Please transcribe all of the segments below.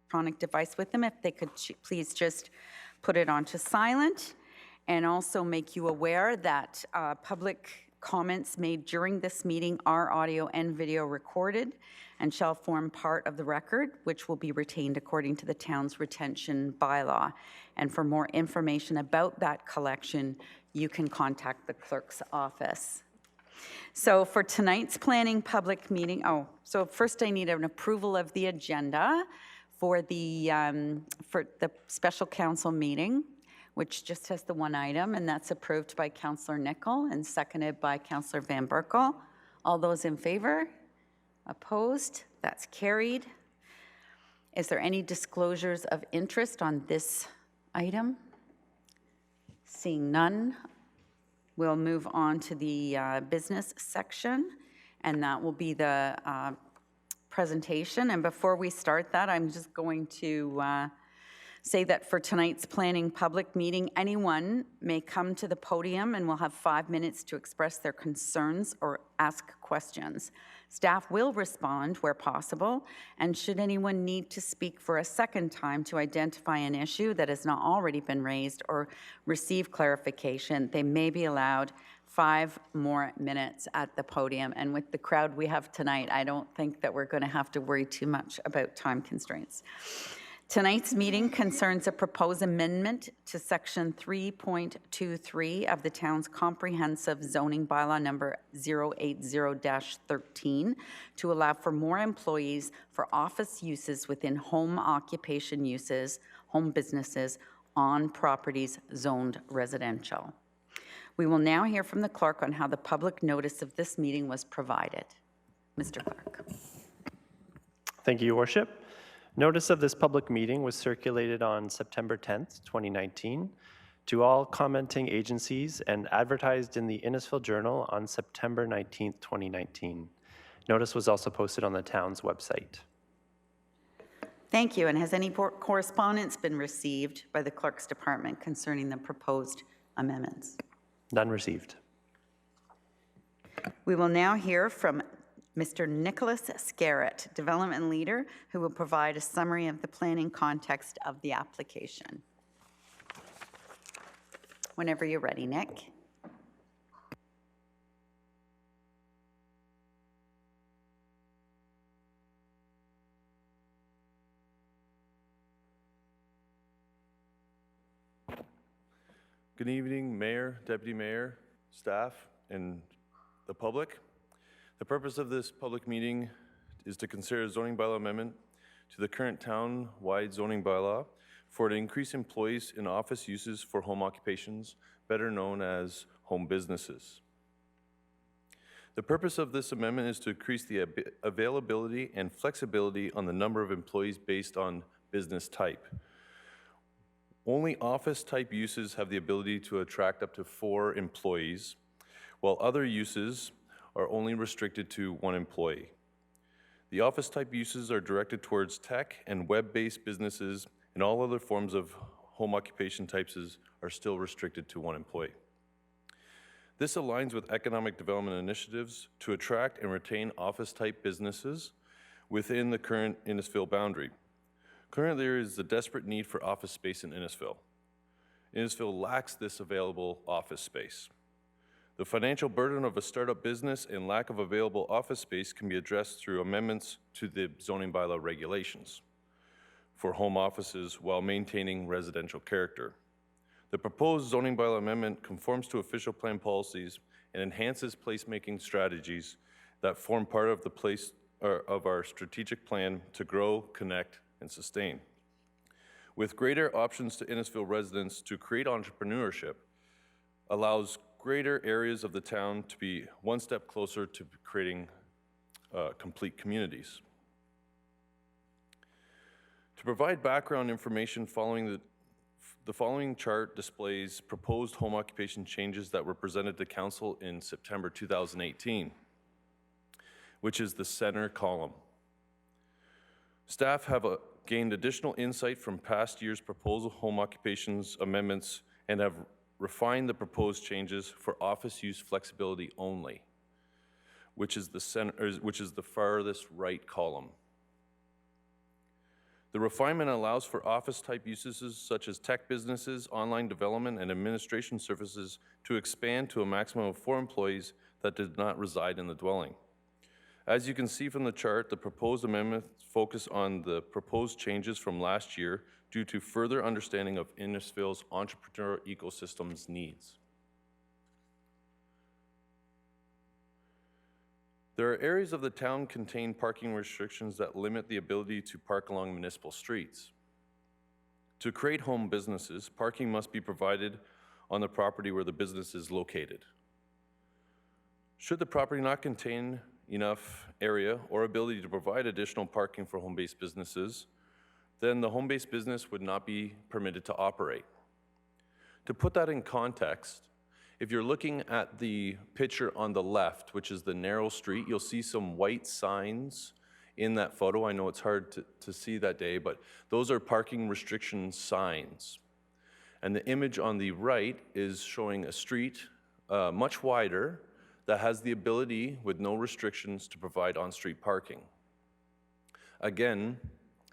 electronic device with them, if they could please just put it onto silent, and also make you aware that public comments made during this meeting are audio and video recorded and shall form part of the record, which will be retained according to the town's retention bylaw. And for more information about that collection, you can contact the clerk's office. So for tonight's planning public meeting, so first I need an approval of the agenda for the special council meeting, which just has the one item, and that's approved by Councillor Nicol and seconded by Councillor Van Berkel. All those in favor? Opposed? That's carried. Is there any disclosures of interest on this item? Seeing none, we'll move on to the business section, and that will be the presentation. And before we start that, I'm just going to say that for tonight's planning public meeting, anyone may come to the podium and will have 5 minutes to express their concerns or ask questions. Staff will respond where possible, and should anyone need to speak for a second time to identify an issue that has not already been raised or receive clarification, they may be allowed 5 more minutes at the podium. And with the crowd we have tonight, I don't think that we're going to have to worry too much about time constraints. Tonight's meeting concerns a proposed amendment to Section 3.23 of the town's comprehensive zoning bylaw number 080-13 to allow for more employees for office uses within home occupation uses, home businesses, on properties zoned residential. We will now hear from the clerk on how the public notice of this meeting was provided. Mr. Clerk. Thank you, Your Worship. Notice of this public meeting was circulated on September 10th, 2019, to all commenting agencies and advertised in the Innisfil Journal on September 19th, 2019. Notice was also posted on the town's website. Thank you. And has any correspondence been received by the Clerk's Department concerning the proposed amendments? None received. We will now hear from Mr. Nicholas Scarrett, Development Leader, who will provide a summary of the planning context of the application. Whenever you're ready, Nick. Good evening, Mayor, Deputy Mayor, staff, and the public. The purpose of this public meeting is to consider a zoning bylaw amendment to the current town-wide zoning bylaw for to increase employees in office uses for home occupations, better known as home businesses. The purpose of this amendment is to increase the availability and flexibility on the number of employees based on business type. Only office-type uses have the ability to attract up to 4 employees, while other uses are only restricted to 1 employee. The office-type uses are directed towards tech and web-based businesses, and all other forms of home occupation types are still restricted to 1 employee. This aligns with economic development initiatives to attract and retain office-type businesses within the current Innisfil boundary. Currently, there is a desperate need for office space in Innisfil. Innisfil lacks this available office space. The financial burden of a startup business and lack of available office space can be addressed through amendments to the zoning bylaw regulations for home offices while maintaining residential character. The proposed zoning bylaw amendment conforms to official plan policies and enhances placemaking strategies that form part of of our strategic plan to grow, connect, and sustain. With greater options to Innisfil residents to create entrepreneurship, allows greater areas of the town to be one step closer to creating complete communities. To provide background information, the following chart displays proposed home occupation changes that were presented to Council in September 2018, which is the center column. Staff have gained additional insight from past year's proposal home occupations amendments and have refined the proposed changes for office use flexibility only, which is the farthest right column. The refinement allows for office-type uses such as tech businesses, online development, and administration services to expand to a maximum of 4 employees that did not reside in the dwelling. As you can see from the chart, the proposed amendments focus on the proposed changes from last year due to further understanding of Innisfil's entrepreneurial ecosystem's needs. There are areas of the town contain parking restrictions that limit the ability to park along municipal streets. To create home businesses, parking must be provided on the property where the business is located. Should the property not contain enough area or ability to provide additional parking for home-based businesses, then the home-based business would not be permitted to operate. To put that in context, if you're looking at the picture on the left, which is the narrow street, you'll see some white signs in that photo. I know it's hard to see that day, but those are parking restriction signs. And the image on the right is showing a street much wider that has the ability, with no restrictions, to provide on-street parking. Again,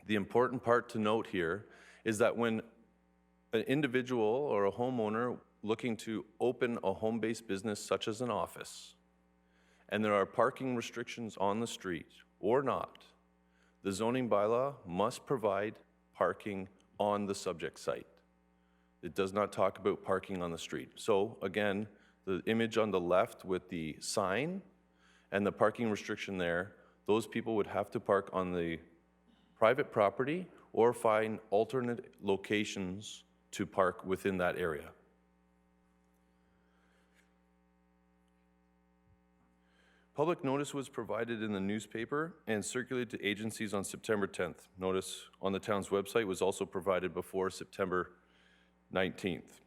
the important part to note here is that when an individual or a homeowner looking to open a home-based business such as an office, and there are parking restrictions on the street or not, the zoning bylaw must provide parking on the subject site. It does not talk about parking on the street. So again, the image on the left with the sign and the parking restriction there, those people would have to park on the private property or find alternate locations to park within that area. Public notice was provided in the newspaper and circulated to agencies on September 10th. Notice on the town's website was also provided before September 19th.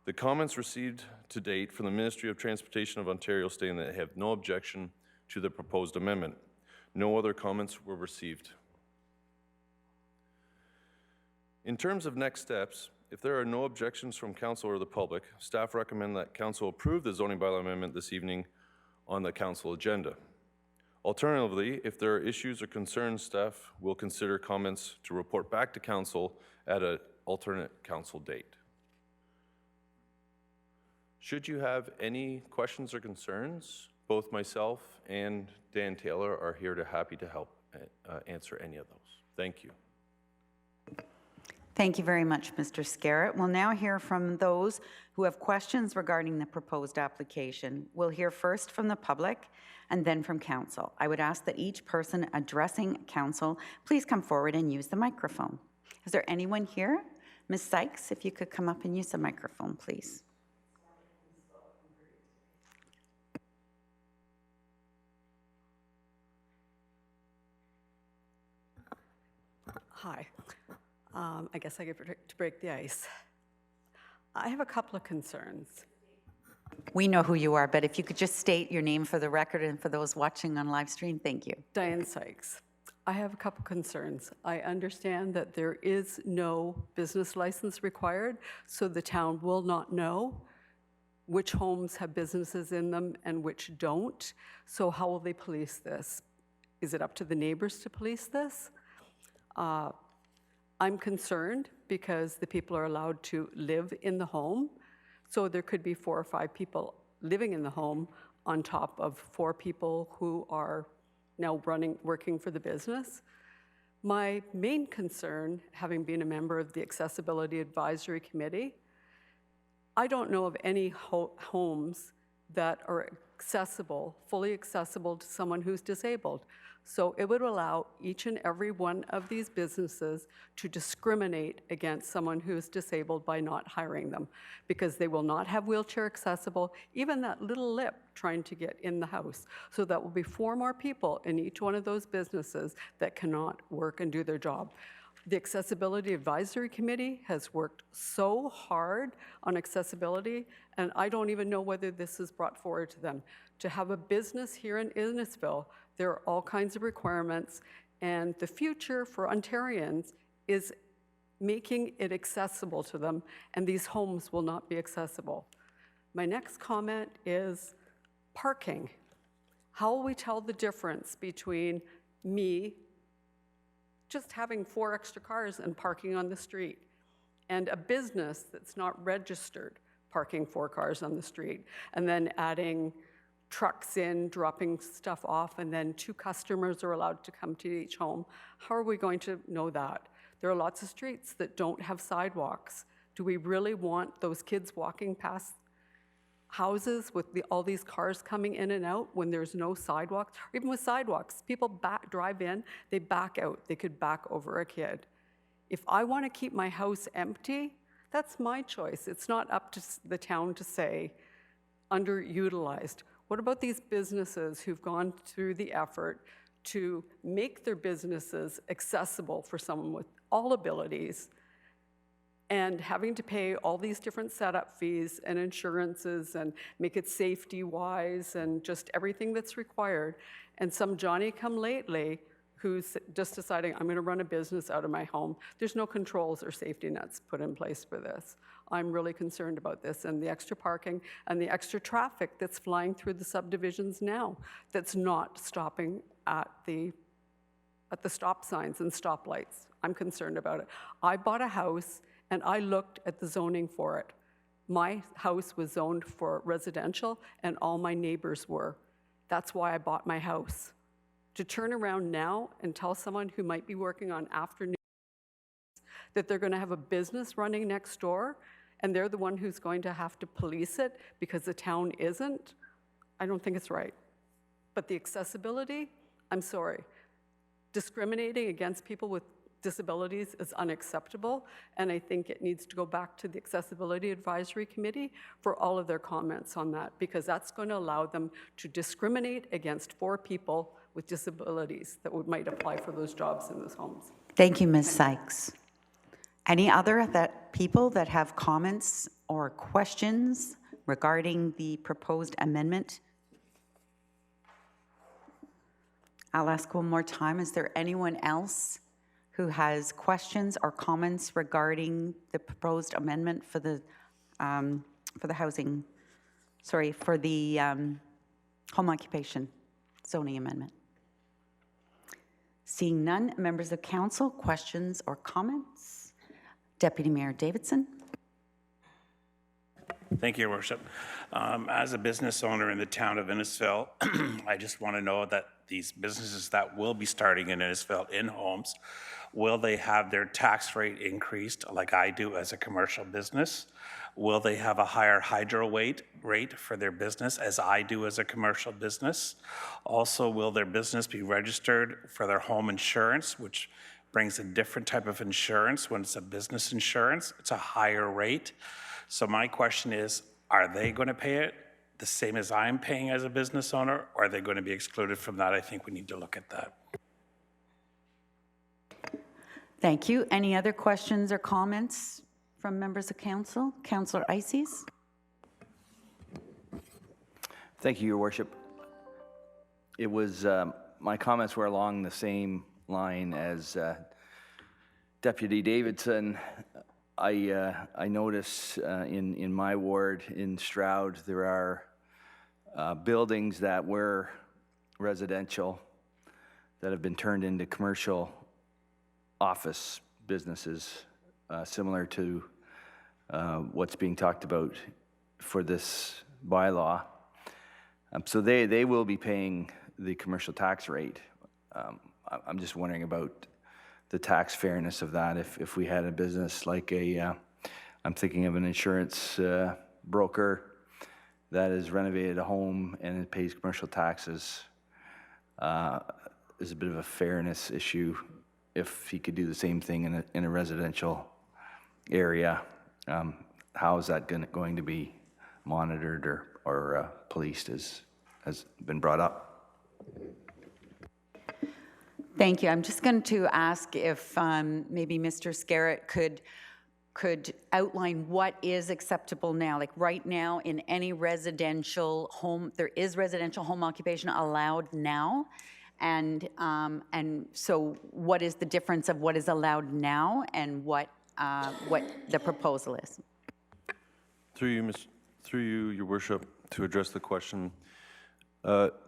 The comments received to date from the Ministry of Transportation of Ontario stating that they have no objection to the proposed amendment. No other comments were received. In terms of next steps, if there are no objections from council or the public, staff recommend that council approve the zoning bylaw amendment this evening on the council agenda. Alternatively, if there are issues or concerns, staff will consider comments to report back to council at an alternate council date. Should you have any questions or concerns, both myself and Dan Taylor are here to happy to help answer any of those. Thank you. Thank you very much, Mr. Scarrett. We'll now hear from those who have questions regarding the proposed application. We'll hear first from the public and then from council. I would ask that each person addressing council please come forward and use the microphone. Is there anyone here? Ms. Sykes, if you could come up and use the microphone, please. Hi. I guess I get to break the ice. I have a couple of concerns. We know who you are, but if you could just state your name for the record and for those watching on live stream, thank you. Diane Sykes. I have a couple concerns. I understand that there is no business license required, so the town will not know which homes have businesses in them and which don't. So how will they police this? Is it up to the neighbors to police this? I'm concerned because the people are allowed to live in the home. So there could be 4 or 5 people living in the home on top of 4 people who are now working for the business. My main concern, having been a member of the Accessibility Advisory Committee, I don't know of any homes that are accessible, fully accessible to someone who's disabled. So it would allow each and every one of these businesses to discriminate against someone who's disabled by not hiring them, because they will not have wheelchair accessible, even that little lip trying to get in the house. So that will be 4 more people in each one of those businesses that cannot work and do their job. The Accessibility Advisory Committee has worked so hard on accessibility, and I don't even know whether this is brought forward to them. To have a business here in Innisfil, there are all kinds of requirements, and the future for Ontarians is making it accessible to them, and these homes will not be accessible. My next comment is parking. How will we tell the difference between me just having 4 extra cars and parking on the street, and a business that's not registered parking 4 cars on the street, and then adding trucks in, dropping stuff off, and then 2 customers are allowed to come to each home. How are we going to know that? There are lots of streets that don't have sidewalks. Do we really want those kids walking past houses with all these cars coming in and out when there's no sidewalks? Even with sidewalks, people drive in, they back out. They could back over a kid. If I want to keep my house empty, that's my choice. It's not up to the town to say underutilized. What about these businesses who've gone through the effort to make their businesses accessible for someone with all abilities, and having to pay all these different setup fees and insurances and make it safety-wise and just everything that's required, and some Johnny-come-lately who's just deciding, I'm going to run a business out of my home. There's no controls or safety nets put in place for this. I'm really concerned about this, and the extra parking and the extra traffic that's flying through the subdivisions now that's not stopping at the stop signs and stoplights. I'm concerned about it. I bought a house and I looked at the zoning for it. My house was zoned for residential and all my neighbors were. That's why I bought my house. To turn around now and tell someone who might be working on afternoons that they're going to have a business running next door and they're the one who's going to have to police it because the town isn't, I don't think it's right. But the accessibility, I'm sorry. Discriminating against people with disabilities is unacceptable, and I think it needs to go back to the Accessibility Advisory Committee for all of their comments on that, because that's going to allow them to discriminate against 4 people with disabilities that might apply for those jobs in those homes. Thank you, Ms. Sykes. Any other people that have comments or questions regarding the proposed amendment? I'll ask one more time. Is there anyone else who has questions or comments regarding the proposed amendment for the housing, sorry, for the home occupation zoning amendment? Seeing none, members of council, questions or comments? Deputy Mayor Davidson. Thank you, Your Worship. As a business owner in the town of Innisfil, I just want to know that these businesses that will be starting in Innisfil in homes, will they have their tax rate increased like I do as a commercial business? Will they have a higher hydro rate for their business as I do as a commercial business? Also, will their business be registered for their home insurance, which brings a different type of insurance when it's a business insurance? It's a higher rate. So my question is, are they going to pay it the same as I'm paying as a business owner, or are they going to be excluded from that? I think we need to look at that. Thank you. Any other questions or comments from members of council? Councillor Ices. Thank you, Your Worship. It was, my comments were along the same line as Deputy Davidson. I notice in my ward in Stroud, there are buildings that were residential that have been turned into commercial office businesses, similar to what's being talked about for this bylaw. So they will be paying the commercial tax rate. I'm just wondering about the tax fairness of that. If we had a business like I'm thinking of an insurance broker that has renovated a home and it pays commercial taxes, is a bit of a fairness issue. If he could do the same thing in a residential area, how is that going to be monitored or policed, has been brought up? Thank you. I'm just going to ask if maybe Mr. Scarrett could outline what is acceptable now. Like right now, in any residential home, there is residential home occupation allowed now. And so what is the difference of what is allowed now and what the proposal is? Through you, Your Worship, to address the question,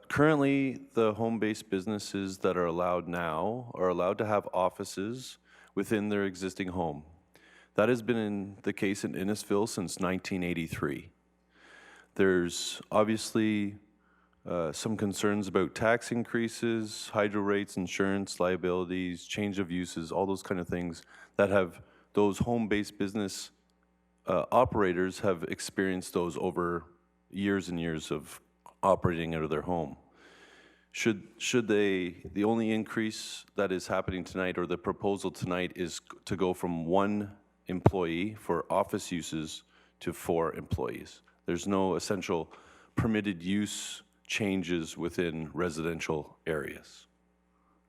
Currently, the home-based businesses that are allowed now are allowed to have offices within their existing home. That has been the case in Innisfil since 1983. There's obviously some concerns about tax increases, hydro rates, insurance, liabilities, change of uses, all those kind of things that have those home-based business operators have experienced those over years and years of operating out of their home. Should they, the only increase that is happening tonight, or the proposal tonight, is to go from 1 employee for office uses to 4 employees. There's no essential permitted use changes within residential areas.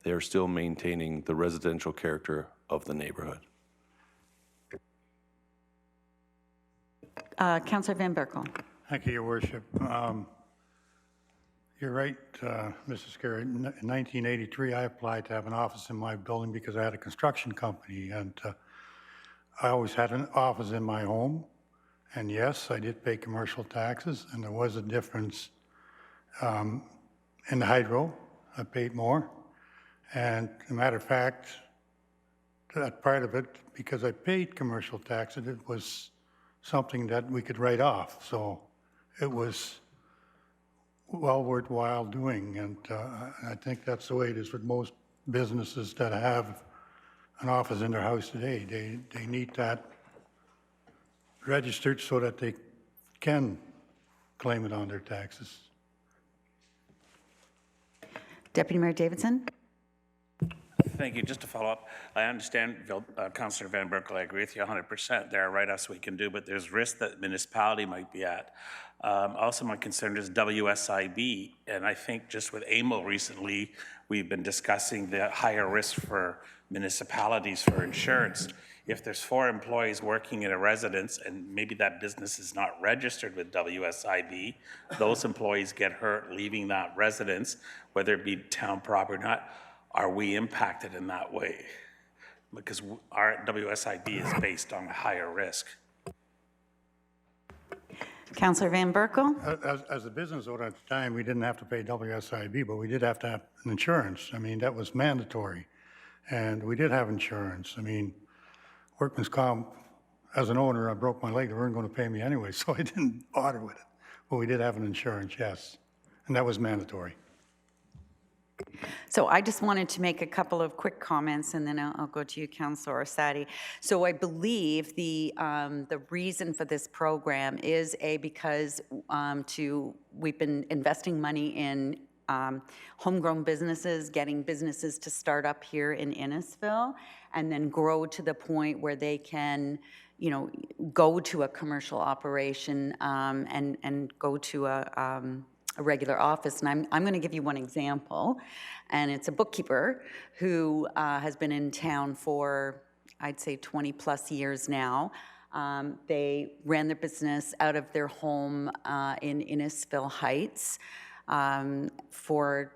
They are still maintaining the residential character of the neighborhood. Councillor Van Berkel. Thank you, Your Worship. You're right, Mrs. Carey. In 1983, I applied to have an office in my building because I had a construction company, and I always had an office in my home. And yes, I did pay commercial taxes, and there was a difference in the hydro. I paid more. And as a matter of fact, that part of it, because I paid commercial taxes, it was something that we could write off. So it was well worthwhile doing, and I think that's the way it is with most businesses that have an office in their house today. They need that registered so that they can claim it on their taxes. Deputy Mayor Davidson. Thank you. Just to follow up, I understand, Councillor Van Berkel, I agree with you 100%. There are write-offs we can do, but there's risk that municipality might be at. Also, my concern is WSIB, and I think just with AMO recently, we've been discussing the higher risk for municipalities for insurance. If there's 4 employees working in a residence and maybe that business is not registered with WSIB, those employees get hurt leaving that residence, whether it be town property or not. Are we impacted in that way? Because our WSIB is based on a higher risk. Councillor Van Berkel. As a business owner at the time, we didn't have to pay WSIB, but we did have to have insurance. I mean, that was mandatory. And we did have insurance. I mean, workman's comp, as an owner, I broke my leg. They weren't going to pay me anyway, so I didn't bother with it. But we did have an insurance, yes. And that was mandatory. So I just wanted to make a couple of quick comments, and then I'll go to you, Councillor Orsatti. So I believe the reason for this program is because we've been investing money in homegrown businesses, getting businesses to start up here in Innisfil, and then grow to the point where they can, you know, go to a commercial operation and go to a regular office. And I'm going to give you one example, and it's a bookkeeper who has been in town for, I'd say, 20 plus years now. They ran their business out of their home in Innisfil Heights for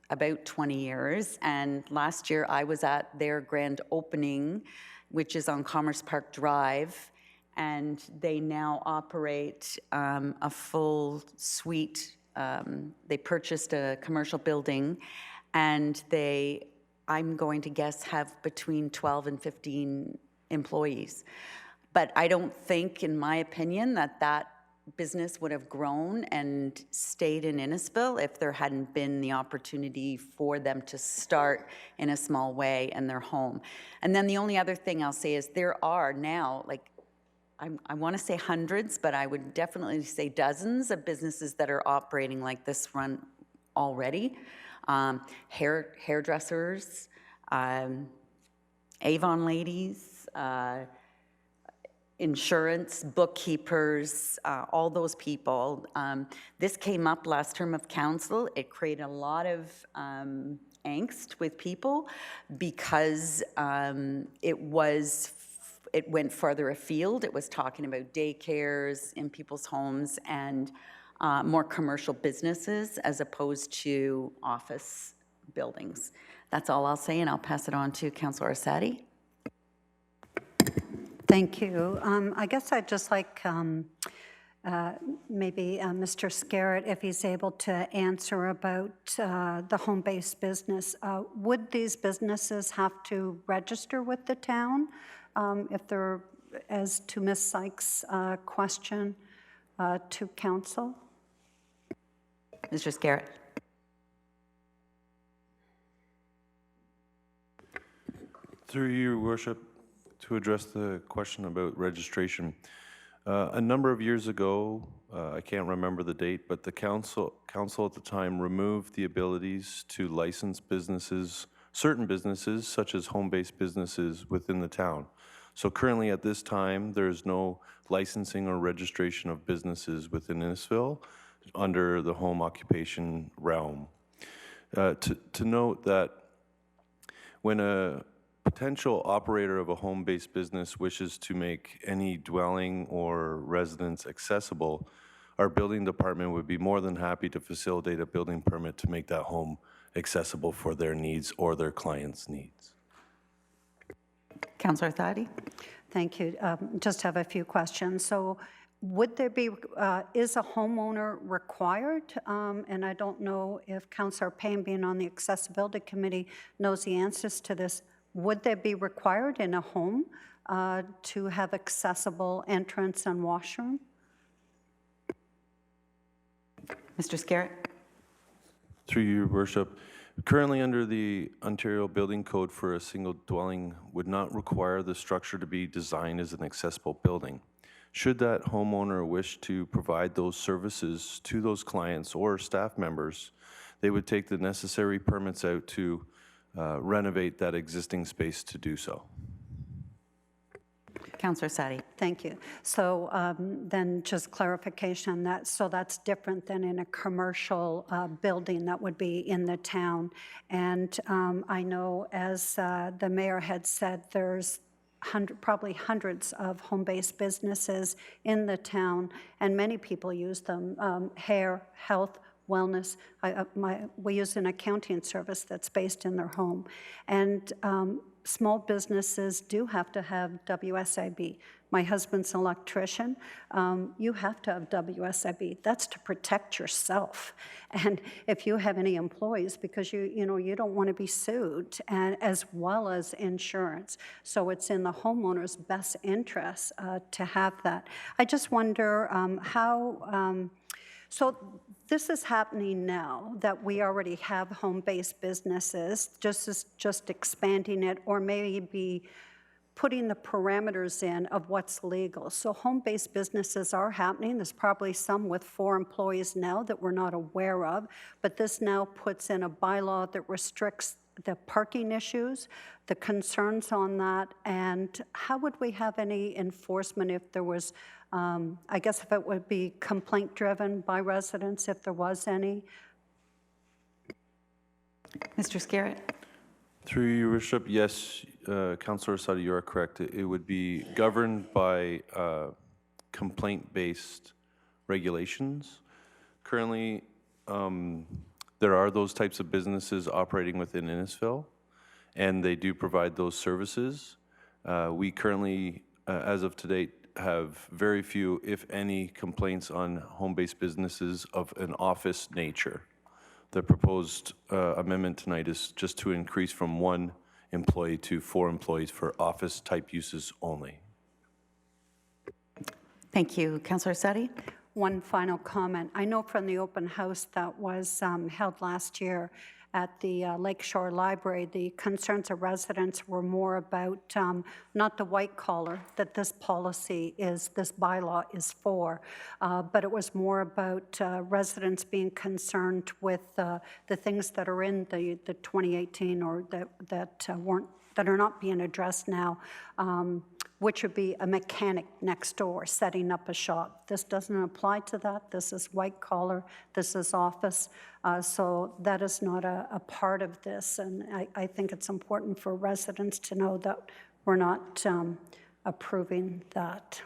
about 20 years. And last year I was at their grand opening, which is on Commerce Park Drive, and they now operate a full suite. They purchased a commercial building, and they, I'm going to guess, have between 12 and 15 employees. But I don't think, in my opinion, that business would have grown and stayed in Innisfil if there hadn't been the opportunity for them to start in a small way in their home. And then the only other thing I'll say is there are now, like, I want to say hundreds, but I would definitely say dozens of businesses that are operating like this run already. Hairdressers, Avon ladies, insurance, bookkeepers, all those people. This came up last term of council. It created a lot of angst with people because it went farther afield. It was talking about daycares in people's homes and more commercial businesses as opposed to office buildings. That's all I'll say, and I'll pass it on to Councillor Orsatti. Thank you. I guess I'd just like maybe Mr. Scarrett, if he's able to answer about the home-based business. Would these businesses have to register with the town if they're, as to Ms. Sykes' question to council? Mr. Scarrett. Through your worship, to address the question about registration. A number of years ago, I can't remember the date, but the council at the time removed the abilities to license businesses, certain businesses, such as home-based businesses within the town. So currently at this time, there's no licensing or registration of businesses within Innisfil under the home occupation realm. To note that when a potential operator of a home-based business wishes to make any dwelling or residence accessible, our building department would be more than happy to facilitate a building permit to make that home accessible for their needs or their clients' needs. Councillor Thadi. Thank you. Just have a few questions. So would there be, is a homeowner required? And I don't know if Councillor Payne, being on the Accessibility Committee, knows the answers to this. Would they be required in a home to have accessible entrance and washroom? Mr. Scarrett. Through your worship, currently under the Ontario Building Code, for a single dwelling would not require the structure to be designed as an accessible building. Should that homeowner wish to provide those services to those clients or staff members, they would take the necessary permits out to renovate that existing space to do so. Councillor Sadi. Thank you. So then just clarification, that's different than in a commercial building that would be in the town. And I know, as the mayor had said, there's probably hundreds of home-based businesses in the town, and many people use them, hair, health, wellness. We use an accounting service that's based in their home. And small businesses do have to have WSIB. My husband's an electrician. You have to have WSIB. That's to protect yourself. And if you have any employees, because you don't want to be sued, and as well as insurance. So it's in the homeowner's best interest to have that. I just wonder how. So this is happening now, that we already have home-based businesses, just expanding it, or maybe putting the parameters in of what's legal. So home-based businesses are happening. There's probably some with 4 employees now that we're not aware of, but this now puts in a bylaw that restricts the parking issues, the concerns on that, and how would we have any enforcement if there was, I guess if it would be complaint-driven by residents, if there was any? Mr. Scarrett. Through your worship, yes, Councillor Sadi, you are correct. It would be governed by complaint-based regulations. Currently, there are those types of businesses operating within Innisfil, and they do provide those services. We currently, as of to date, have very few, if any, complaints on home-based businesses of an office nature. The proposed amendment tonight is just to increase from 1 employee to 4 employees for office-type uses only. Thank you. Councillor Sadi. One final comment. I know from the open house that was held last year at the Lakeshore Library, the concerns of residents were more about not the white collar that this policy is, this bylaw is for, but it was more about residents being concerned with the things that are in the 2018 or that are not being addressed now, which would be a mechanic next door setting up a shop. This doesn't apply to that. This is white collar. This is office. So that is not a part of this. And I think it's important for residents to know that we're not approving that.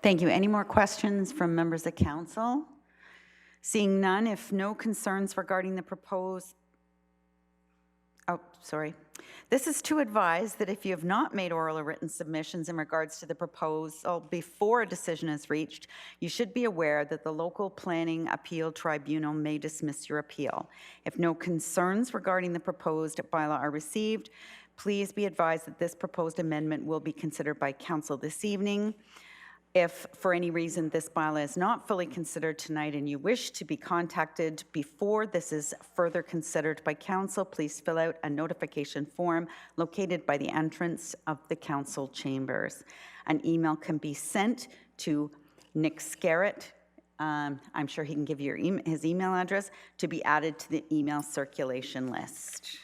Thank you. Any more questions from members of council? Seeing none, if no concerns regarding the proposed Oh, sorry. This is to advise that if you have not made oral or written submissions in regards to the proposal before a decision is reached, you should be aware that the local planning appeal tribunal may dismiss your appeal. If no concerns regarding the proposed bylaw are received, please be advised that this proposed amendment will be considered by council this evening. If, for any reason, this bylaw is not fully considered tonight and you wish to be contacted before this is further considered by council, please fill out a notification form located by the entrance of the council chambers. An email can be sent to Nick Scarrett. I'm sure he can give you his email address to be added to the email circulation list.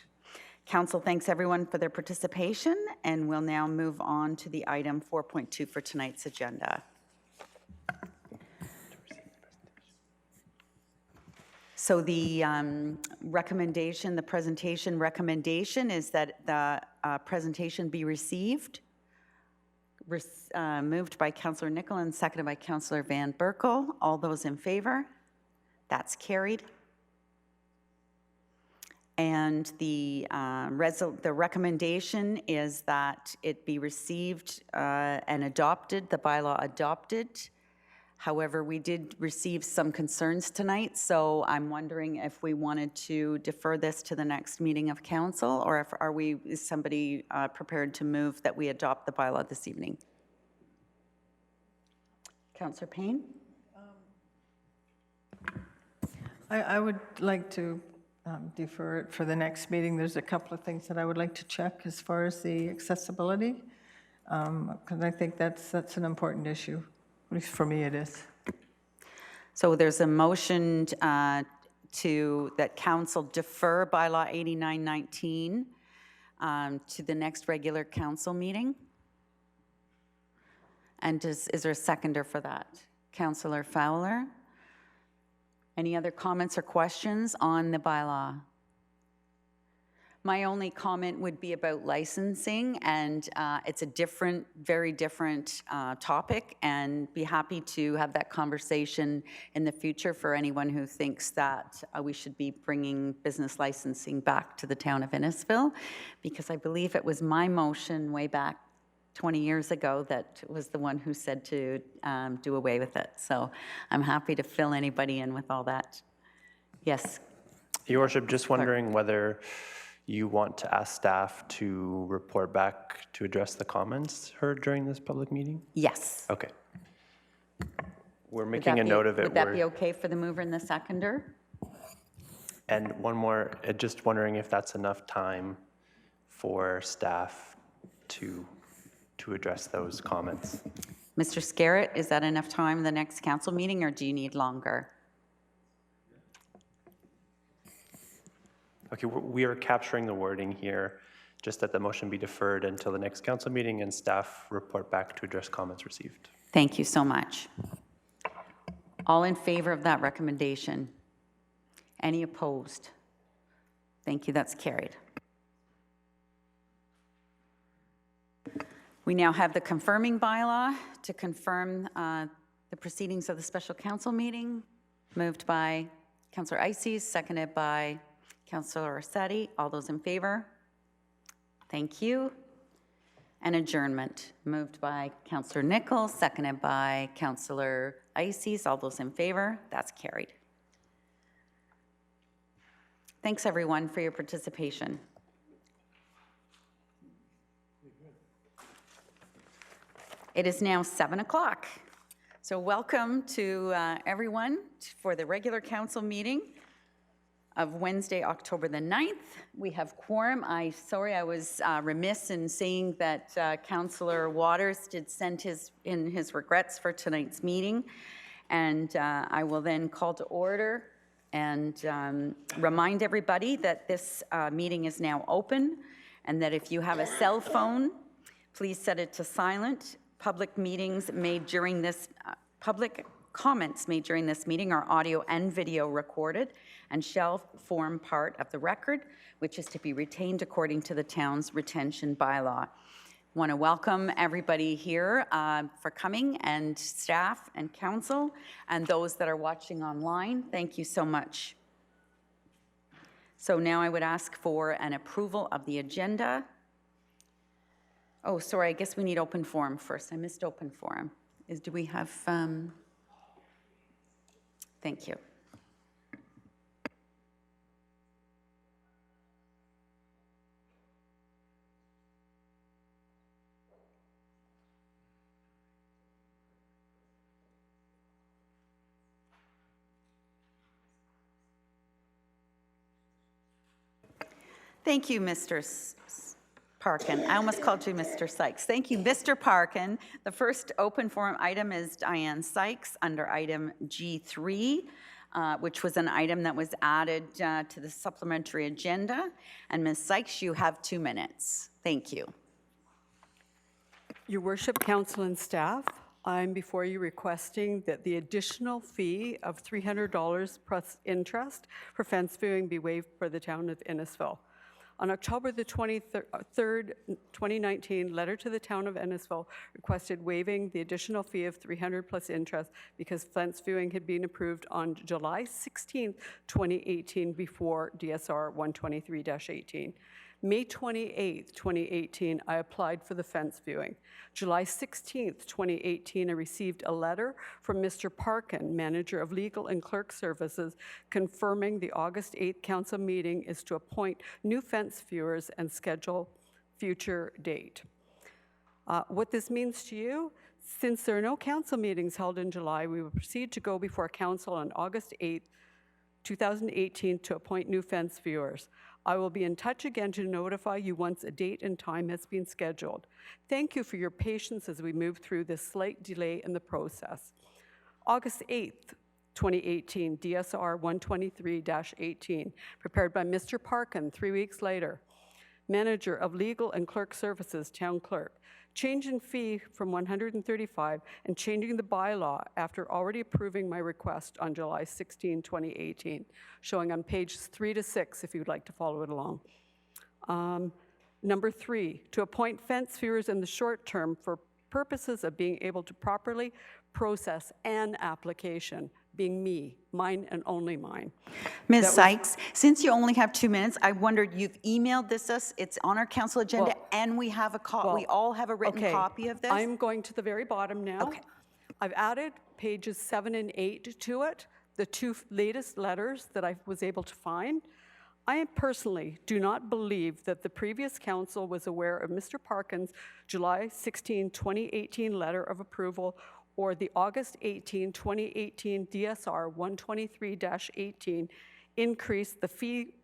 Council thanks everyone for their participation, and we'll now move on to the item 4.2 for tonight's agenda. So the recommendation, the presentation recommendation is that the presentation be received. Moved by Councillor Nicol and seconded by Councillor Van Berkel. All those in favor? That's carried. And the recommendation is that it be received and adopted, the bylaw adopted. However, we did receive some concerns tonight, so I'm wondering if we wanted to defer this to the next meeting of council, or if is somebody prepared to move that we adopt the bylaw this evening? Councillor Payne? I would like to defer it for the next meeting. There's a couple of things that I would like to check as far as the accessibility, because I think that's an important issue. At least for me, it is. So there's a motion that council defer bylaw 8919 to the next regular council meeting. And is there a seconder for that? Councillor Fowler? Any other comments or questions on the bylaw? My only comment would be about licensing, and it's a very different topic, and be happy to have that conversation in the future for anyone who thinks that we should be bringing business licensing back to the town of Innisfil, because I believe it was my motion way back 20 years ago that was the one who said to do away with it. So I'm happy to fill anybody in with all that. Yes. Your Worship, just wondering whether you want to ask staff to report back to address the comments heard during this public meeting? Yes. Okay. We're making a note of it. Would that be okay for the mover and the seconder? And one more, just wondering if that's enough time for staff to address those comments. Mr. Scarrett, is that enough time in the next council meeting, or do you need longer? Okay, we are capturing the wording here, just that the motion be deferred until the next council meeting and staff report back to address comments received. Thank you so much. All in favor of that recommendation? Any opposed? Thank you, that's carried. We now have the confirming bylaw to confirm the proceedings of the special council meeting, moved by Councillor Ices, seconded by Councillor Rossetti. All those in favor? Thank you. And adjournment, moved by Councillor Nicol, seconded by Councillor Ices. All those in favor? That's carried. Thanks, everyone, for your participation. It is now 7 o'clock. So welcome to everyone for the regular council meeting of Wednesday, October the 9th. We have quorum. Sorry, I was remiss in saying that Councillor Waters did send his regrets for tonight's meeting. And I will then call to order and remind everybody that this meeting is now open, and that if you have a cell phone, please set it to silent. Public meetings made during this, public comments made during this meeting are audio and video recorded and shall form part of the record, which is to be retained according to the town's retention bylaw. I want to welcome everybody here for coming, and staff and council, and those that are watching online. Thank you so much. So now I would ask for an approval of the agenda. Oh, sorry, I guess we need open forum first. I missed open forum. Do we have, thank you. Thank you, Mr. Parkin. I almost called you Mr. Sykes. Thank you, Mr. Parkin. The first open forum item is Diane Sykes under item G3, which was an item that was added to the supplementary agenda. And Ms. Sykes, you have 2 minutes. Thank you. Your Worship, Council, and staff, I'm before you requesting that the additional fee of $300 plus interest for fence viewing be waived for the town of Innisfil. On October the 23rd, 2019, letter to the town of Innisfil requested waiving the additional fee of $300 plus interest because fence viewing had been approved on July 16th, 2018 before DSR 123-18. May 28th, 2018, I applied for the fence viewing. July 16th, 2018, I received a letter from Mr. Parkin, Manager of Legal and Clerk Services, confirming the August 8th council meeting is to appoint new fence viewers and schedule future date. What this means to you, since there are no council meetings held in July, we will proceed to go before council on August 8th, 2018 to appoint new fence viewers. I will be in touch again to notify you once a date and time has been scheduled. Thank you for your patience as we move through this slight delay in the process. August 8th, 2018, DSR 123-18, prepared by Mr. Parkin 3 weeks later. Manager of Legal and Clerk Services, Town Clerk. Change in fee from $135 and changing the bylaw after already approving my request on July 16, 2018, showing on pages 3 to 6 if you'd like to follow it along. Number 3, to appoint fence viewers in the short term for purposes of being able to properly process an application, being me, mine and only mine. Ms. Sykes, since you only have 2 minutes, I wondered, you've emailed us, it's on our council agenda, and we have a we all have a written copy of this? I'm going to the very bottom now. Okay. I've added pages 7 and 8 to it, the 2 latest letters that I was able to find. I personally do not believe that the previous council was aware of Mr. Parkin's July 16, 2018 letter of approval or the August 18, 2018 DSR 123-18 increased the fee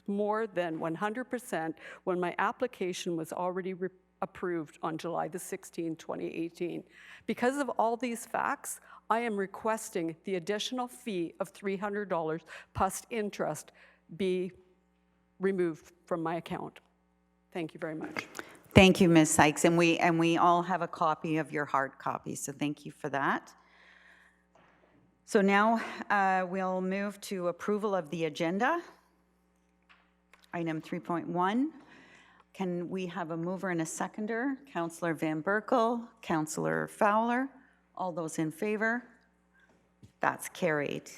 more than 100% when my application was already approved on July the 16, 2018. Because of all these facts, I am requesting the additional fee of $300 plus interest be removed from my account. Thank you very much. Thank you, Ms. Sykes, and we all have a copy of your hard copy, so thank you for that. So now we'll move to approval of the agenda. Item 3.1. Can we have a mover and a seconder? Councillor Van Berkel, Councillor Fowler, all those in favor? That's carried.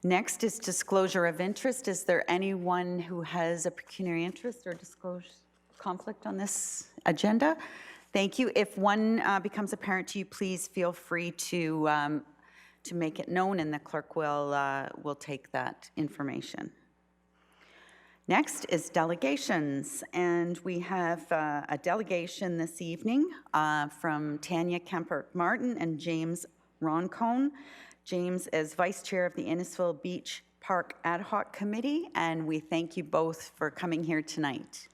Next is disclosure of interest. Is there anyone who has a pecuniary interest or conflict on this agenda? Thank you. If one becomes apparent to you, please feel free to make it known, and the clerk will take that information. Next is delegations, and we have a delegation this evening from Tanya Kemper-Martin and James Roncone. James is Vice Chair of the Innisfil Beach Park Ad Hoc Committee, and we thank you both for coming here tonight.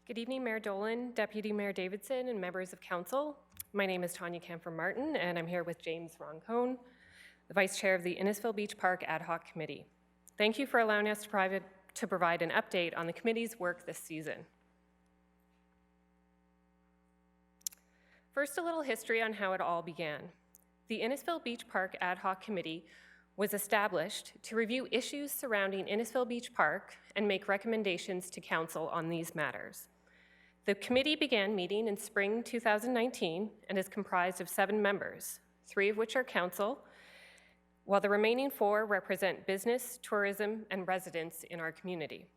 Good evening, Mayor Dolan, Deputy Mayor Davidson, and members of council. My name is Tanya Camphor-Martin, and I'm here with James Roncone, the Vice Chair of the Innisfil Beach Park Ad Hoc Committee. Thank you for allowing us to provide an update on the committee's work this season. First, a little history on how it all began. The Innisfil Beach Park Ad Hoc Committee was established to review issues surrounding Innisfil Beach Park and make recommendations to council on these matters. The committee began meeting in spring 2019 and is comprised of 7 members, 3 of which are council, while the remaining 4 represent business, tourism, and residents in our community.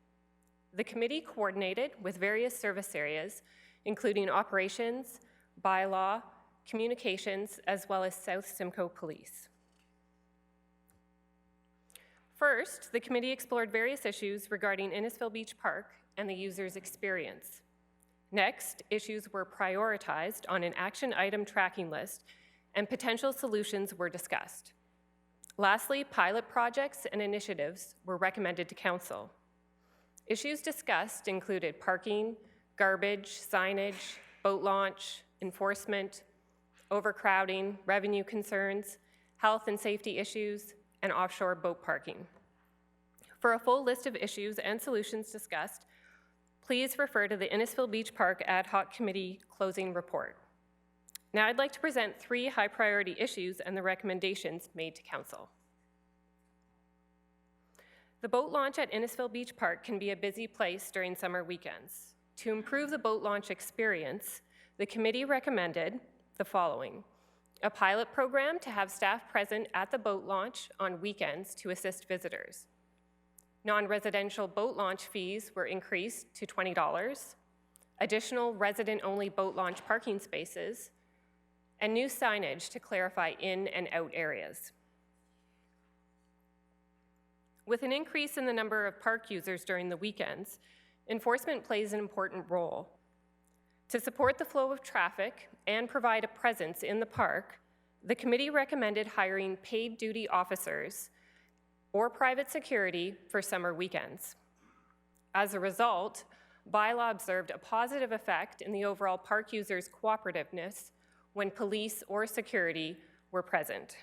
The committee coordinated with various service areas, including operations, bylaw, communications, as well as South Simcoe Police. First, the committee explored various issues regarding Innisfil Beach Park and the user's experience. Next, issues were prioritized on an action item tracking list, and potential solutions were discussed. Lastly, pilot projects and initiatives were recommended to council. Issues discussed included parking, garbage, signage, boat launch, enforcement, overcrowding, revenue concerns, health and safety issues, and offshore boat parking. For a full list of issues and solutions discussed, please refer to the Innisfil Beach Park Ad Hoc Committee closing report. Now I'd like to present 3 high-priority issues and the recommendations made to council. The boat launch at Innisfil Beach Park can be a busy place during summer weekends. To improve the boat launch experience, the committee recommended the following: a pilot program to have staff present at the boat launch on weekends to assist visitors. Non-residential boat launch fees were increased to $20, additional resident-only boat launch parking spaces, and new signage to clarify in and out areas. With an increase in the number of park users during the weekends, enforcement plays an important role. To support the flow of traffic and provide a presence in the park, the committee recommended hiring paid duty officers or private security for summer weekends. As a result, bylaw observed a positive effect in the overall park users' cooperativeness when police or security were present.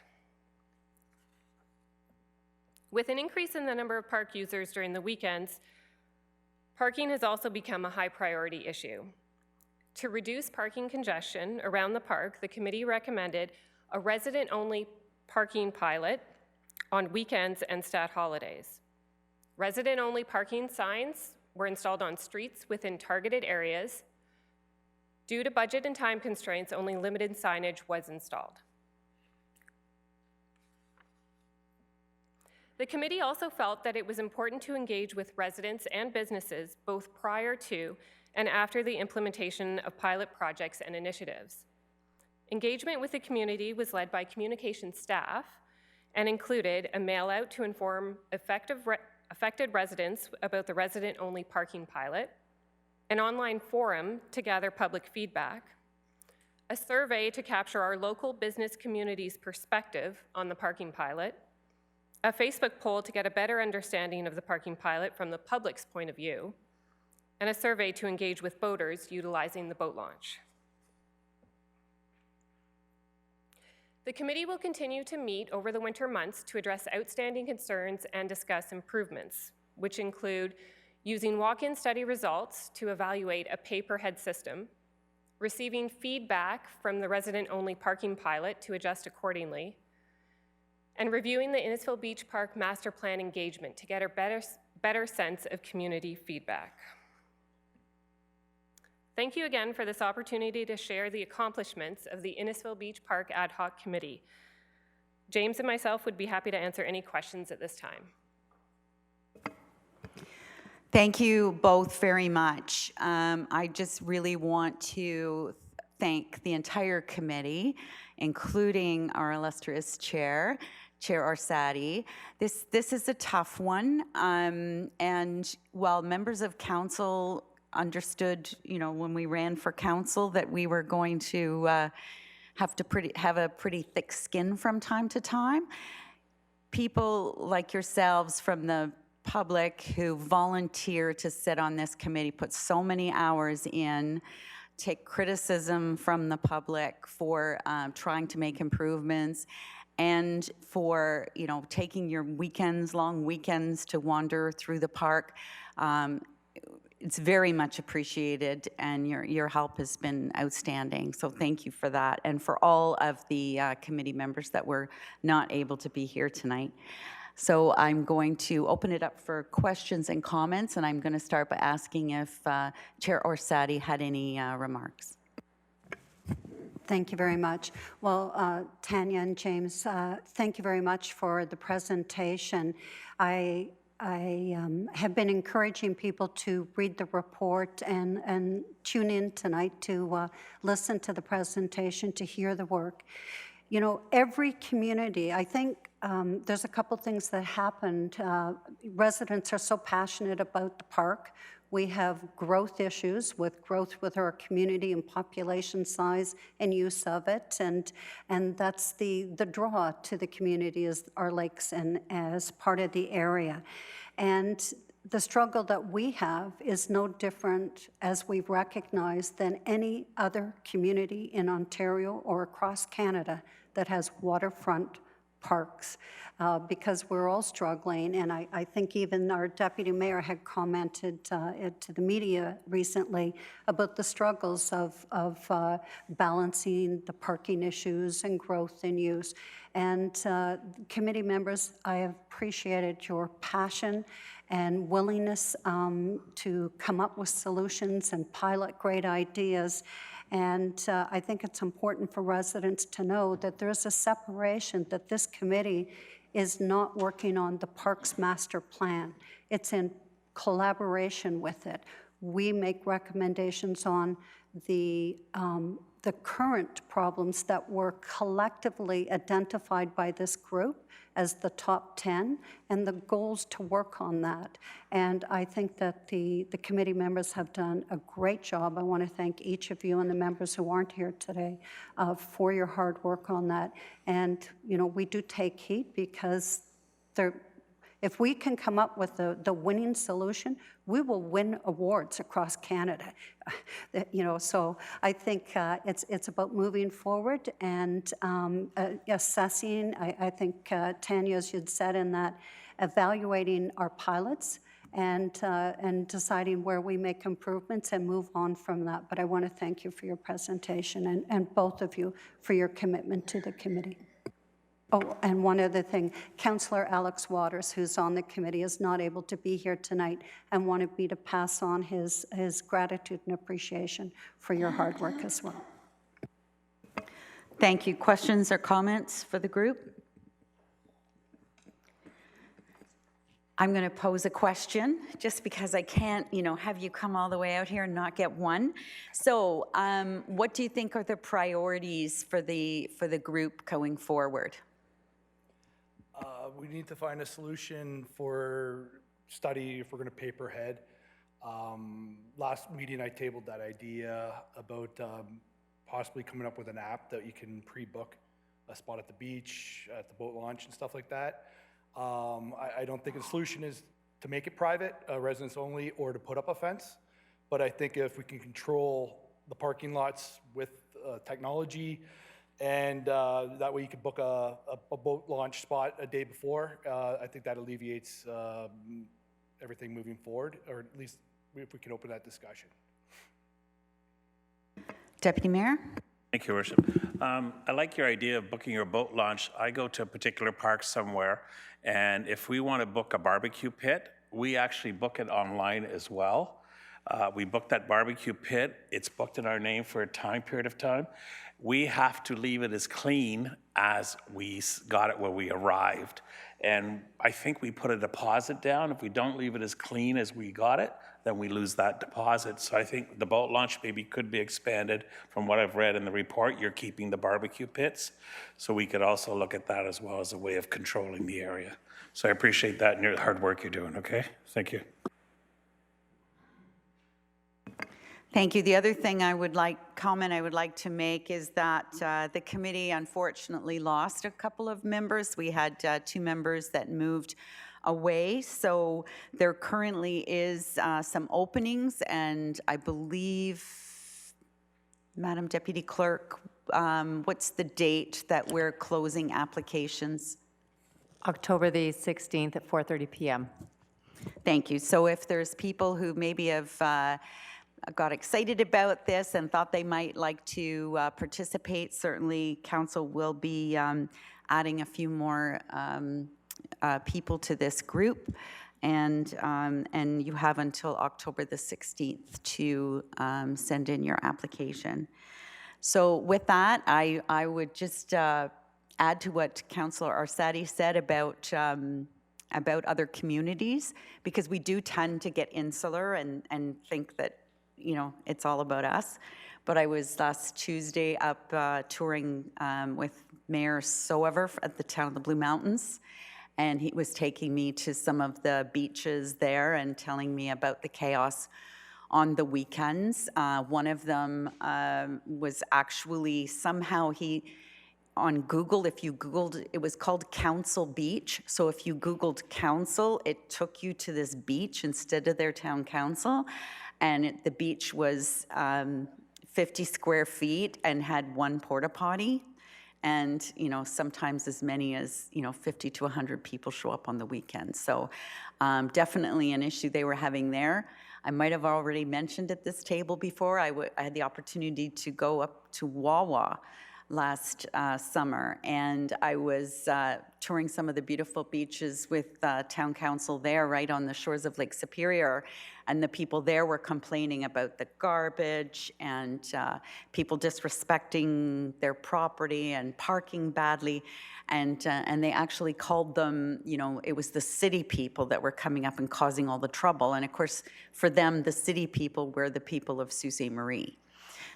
With an increase in the number of park users during the weekends, parking has also become a high priority issue. To reduce parking congestion around the park, the committee recommended a resident-only parking pilot on weekends and stat holidays. Resident-only parking signs were installed on streets within targeted areas. Due to budget and time constraints, only limited signage was installed. The committee also felt that it was important to engage with residents and businesses both prior to and after the implementation of pilot projects and initiatives. Engagement with the community was led by communication staff and included a mail-out to inform affected residents about the resident-only parking pilot, an online forum to gather public feedback, a survey to capture our local business community's perspective on the parking pilot, a Facebook poll to get a better understanding of the parking pilot from the public's point of view, and a survey to engage with boaters utilizing the boat launch. The committee will continue to meet over the winter months to address outstanding concerns and discuss improvements, which include using walk-in study results to evaluate a pay-per-head system, receiving feedback from the resident-only parking pilot to adjust accordingly, and reviewing the Innisfil Beach Park Master Plan engagement to get a better sense of community feedback. Thank you again for this opportunity to share the accomplishments of the Innisfil Beach Park Ad Hoc Committee. James and myself would be happy to answer any questions at this time. Thank you both very much. I just really want to thank the entire committee, including our illustrious chair, Chair Orsatti. This is a tough one, and while members of council understood, when we ran for council that we were going to have a pretty thick skin from time to time, people like yourselves from the public who volunteer to sit on this committee put so many hours in, take criticism from the public for trying to make improvements, and for taking your long weekends to wander through the park. It's very much appreciated, and your help has been outstanding. So thank you for that, and for all of the committee members that were not able to be here tonight. So I'm going to open it up for questions and comments, and I'm going to start by asking if Chair Orsatti had any remarks. Thank you very much. Well, Tanya and James, thank you very much for the presentation. I have been encouraging people to read the report and tune in tonight to listen to the presentation, to hear the work. You know, every community, I think there's a couple things that happened. Residents are so passionate about the park. We have growth issues with growth with our community and population size and use of it. And that's the draw to the community is our lakes and as part of the area. And the struggle that we have is no different, as we've recognized, than any other community in Ontario or across Canada that has waterfront parks, because we're all struggling. And I think even our deputy mayor had commented to the media recently about the struggles of balancing the parking issues and growth and use. And committee members, I have appreciated your passion and willingness to come up with solutions and pilot great ideas. And I think it's important for residents to know that there's a separation, that this committee is not working on the Parks Master Plan. It's in collaboration with it. We make recommendations on the current problems that were collectively identified by this group as the top 10 and the goals to work on that. And I think that the committee members have done a great job. I want to thank each of you and the members who aren't here today for your hard work on that. And, you know, we do take heat because if we can come up with the winning solution, we will win awards across Canada. You know, so I think it's about moving forward and assessing. I think Tanya, as you'd said in that, evaluating our pilots and deciding where we make improvements and move on from that. But I want to thank you for your presentation and both of you for your commitment to the committee. Oh, and one other thing, Councillor Alex Waters, who's on the committee, is not able to be here tonight and wanted me to pass on his gratitude and appreciation for your hard work as well. Thank you. Questions or comments for the group? I'm going to pose a question just because I can't, you know, have you come all the way out here and not get one. So what do you think are the priorities for the group going forward? We need to find a solution for study if we're going to pay per head. Last meeting I tabled that idea about possibly coming up with an app that you can pre-book a spot at the beach, at the boat launch and stuff like that. I don't think the solution is to make it private, residents only, or to put up a fence. But I think if we can control the parking lots with technology, and that way you could book a boat launch spot a day before, I think that alleviates everything moving forward, or at least if we can open that discussion. Deputy Mayor? Thank you, Worship. I like your idea of booking your boat launch. I go to a particular park somewhere, and if we want to book a barbecue pit, we actually book it online as well. We book that barbecue pit. It's booked in our name for a time period of time. We have to leave it as clean as we got it when we arrived. And I think we put a deposit down. If we don't leave it as clean as we got it, then we lose that deposit. So I think the boat launch maybe could be expanded. From what I've read in the report, you're keeping the barbecue pits. So we could also look at that as well as a way of controlling the area. So I appreciate that and your hard work you're doing, okay? Thank you. Thank you. The other thing I would like to make is that the committee unfortunately lost a couple of members. We had 2 members that moved away, so there currently is some openings, and I believe, Madam Deputy Clerk, what's the date that we're closing applications? October the 16th at 4:30 p.m. Thank you. So if there's people who maybe have got excited about this and thought they might like to participate, certainly council will be adding a few more people to this group, and you have until October the 16th to send in your application. So with that, I would just add to what Councillor Arsati said about other communities, because we do tend to get insular and think that, you know, it's all about us. But I was last Tuesday up touring with Mayor Soever at the town of the Blue Mountains, and he was taking me to some of the beaches there and telling me about the chaos on the weekends. One of them was actually somehow on Google, if you Googled, it was called Council Beach. So if you Googled council, it took you to this beach instead of their town council. And the beach was 50 square feet and had one porta potty. And, you know, sometimes as many as, 50 to 100 people show up on the weekend. So definitely an issue they were having there. I might have already mentioned at this table before, I had the opportunity to go up to Wawa last summer, and I was touring some of the beautiful beaches with town council there right on the shores of Lake Superior, and the people there were complaining about the garbage and people disrespecting their property and parking badly, and they actually called them, it was the city people that were coming up and causing all the trouble, and of course for them the city people were the people of Sault Ste. Marie.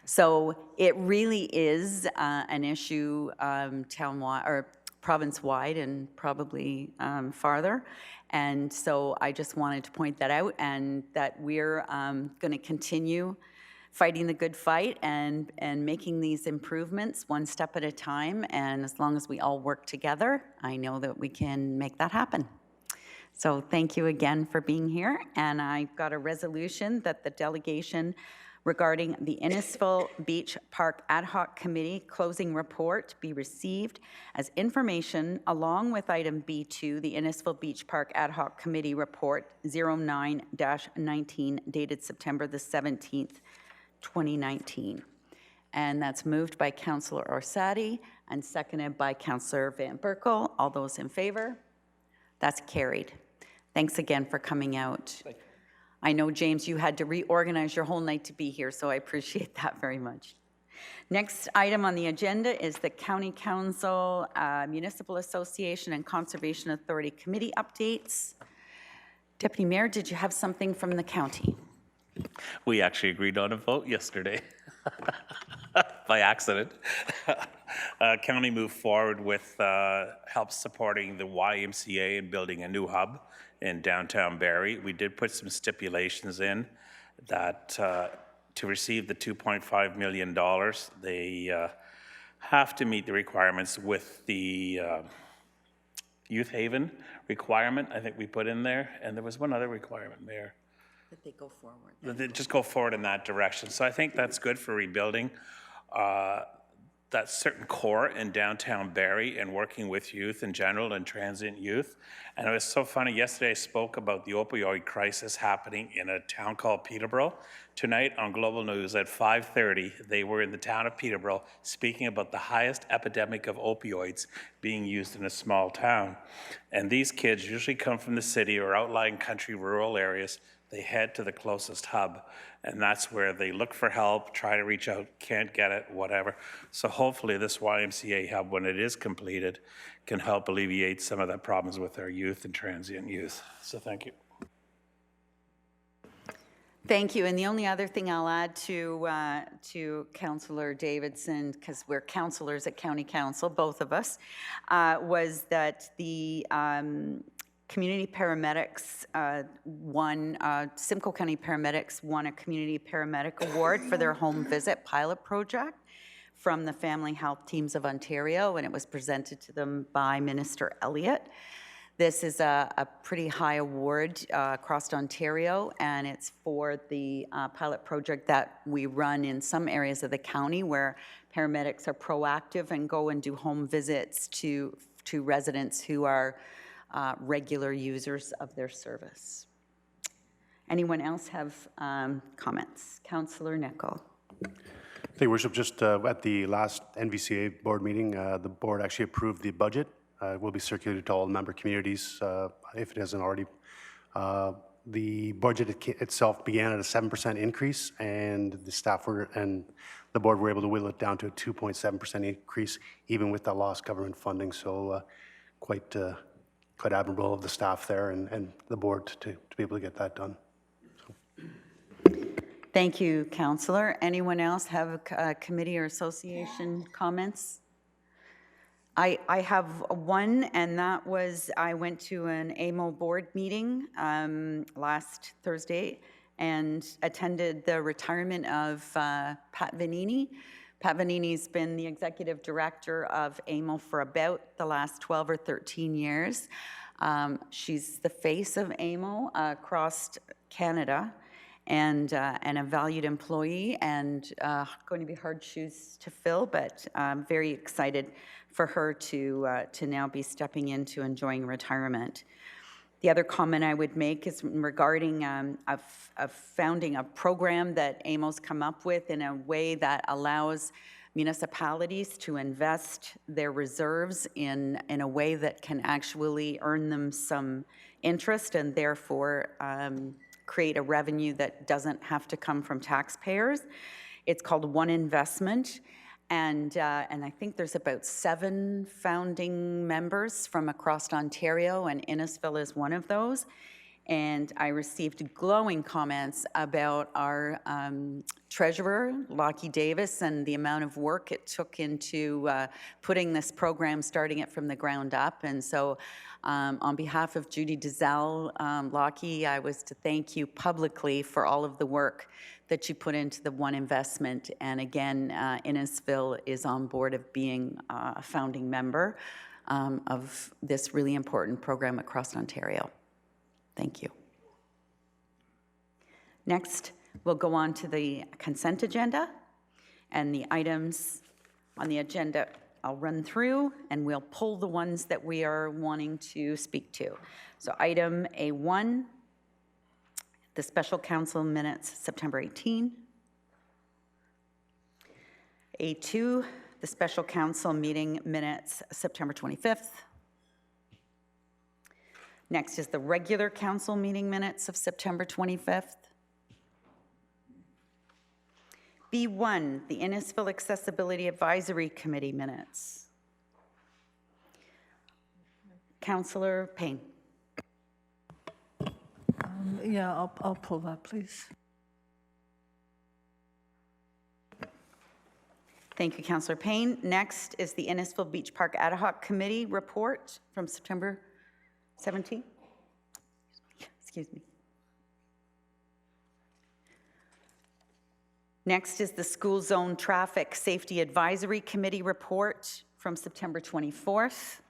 So it really is an issue town-wide or province-wide and probably farther. And so I just wanted to point that out, and that we're going to continue fighting the good fight and making these improvements one step at a time. And as long as we all work together, I know that we can make that happen. So thank you again for being here. And I've got a resolution that the delegation regarding the Innisfil Beach Park Ad Hoc Committee closing report be received as information along with item B2, the Innisfil Beach Park Ad Hoc Committee report 09-19 dated September the 17th, 2019. And that's moved by Councillor Orsatti and seconded by Councillor Van Berkel. All those in favor? That's carried. Thanks again for coming out. Thank you. I know, James, you had to reorganize your whole night to be here, so I appreciate that very much. Next item on the agenda is the County Council, Municipal Association and Conservation Authority Committee updates. Deputy Mayor, did you have something from the county? We actually agreed on a vote yesterday by accident. County moved forward with help supporting the YMCA and building a new hub in downtown Barrie. We did put some stipulations in that to receive the $2.5 million, they have to meet the requirements with the Youth Haven requirement, I think we put in there, and there was one other requirement there. That they go forward. That they just go forward in that direction. So I think that's good for rebuilding that certain core in downtown Barrie and working with youth in general and transient youth. And it was so funny, yesterday I spoke about the opioid crisis happening in a town called Peterborough. Tonight on Global News at 5:30, they were in the town of Peterborough speaking about the highest epidemic of opioids being used in a small town. And these kids usually come from the city or outlying country, rural areas. They head to the closest hub, and that's where they look for help, try to reach out, can't get it, whatever. So hopefully this YMCA hub, when it is completed, can help alleviate some of the problems with our youth and transient youth. So thank you. Thank you. And the only other thing I'll add to Councillor Davidson, because we're councillors at County Council, both of us, was that the community paramedics Simcoe County Paramedics won a community paramedic award for their home visit pilot project from the Family Health Teams of Ontario, and it was presented to them by Minister Elliott. This is a pretty high award across Ontario, and it's for the pilot project that we run in some areas of the county where paramedics are proactive and go and do home visits to residents who are regular users of their service. Anyone else have comments? Councillor Nickel. Thank you, Worship. Just at the last NVCA board meeting, the board actually approved the budget It will be circulated to all member communities if it hasn't already. The budget itself began at a 7% increase, and the staff and the board were able to whittle it down to a 2.7% increase, even with that lost government funding. So quite admirable of the staff there and the board to be able to get that done. Thank you, Councillor. Anyone else have a committee or association comments? I have one, and that was I went to an AMO board meeting last Thursday and attended the retirement of Pat Vanini. Pat Vanini's been the executive director of AMO for about the last 12 or 13 years. She's the face of AMO across Canada and a valued employee, and going to be hard shoes to fill, but I'm very excited for her to now be stepping into enjoying retirement. The other comment I would make is regarding founding a program that AMO's come up with in a way that allows municipalities to invest their reserves in a way that can actually earn them some interest and therefore create a revenue that doesn't have to come from taxpayers. It's called One Investment. And I think there's about 7 founding members from across Ontario, and Innisfil is one of those. And I received glowing comments about our treasurer, Lockie Davis, and the amount of work it took into putting this program, starting it from the ground up. And so on behalf of Judy Dizelle, Lockie, I was to thank you publicly for all of the work that you put into the One Investment. And again, Innisfil is on board of being a founding member of this really important program across Ontario. Thank you. Next, we'll go on to the consent agenda, and the items on the agenda I'll run through, and we'll pull the ones that we are wanting to speak to. So item A1, the special council minutes, September 18. A2, the special council meeting minutes, September 25th. Next is the regular council meeting minutes of September 25th. B1, the Innisfil Accessibility Advisory Committee minutes. Councillor Payne. Yeah, I'll pull that, please. Thank you, Councillor Payne. Next is the Innisfil Beach Park Ad Hoc Committee report from September 17th. Excuse me. Next is the School Zone Traffic Safety Advisory Committee report from September 24th.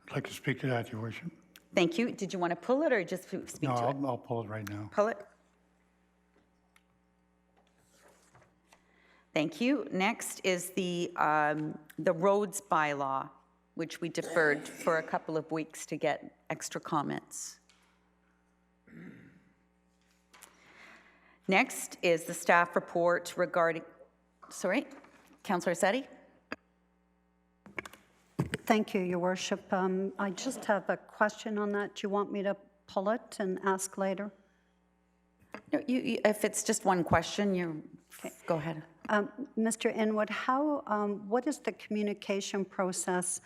I'd like to speak to that, Your Worship. Thank you. Did you want to pull it or just speak to it? No, I'll pull it right now. Pull it. Thank you. Next is the roads bylaw, which we deferred for a couple of weeks to get extra comments. Next is the staff report regarding, sorry, Councillor Setti. Thank you, Your Worship. I just have a question on that. Do you want me to pull it and ask later? No, if it's just one question, okay. Go ahead. Mr. Inwood, what is the communication process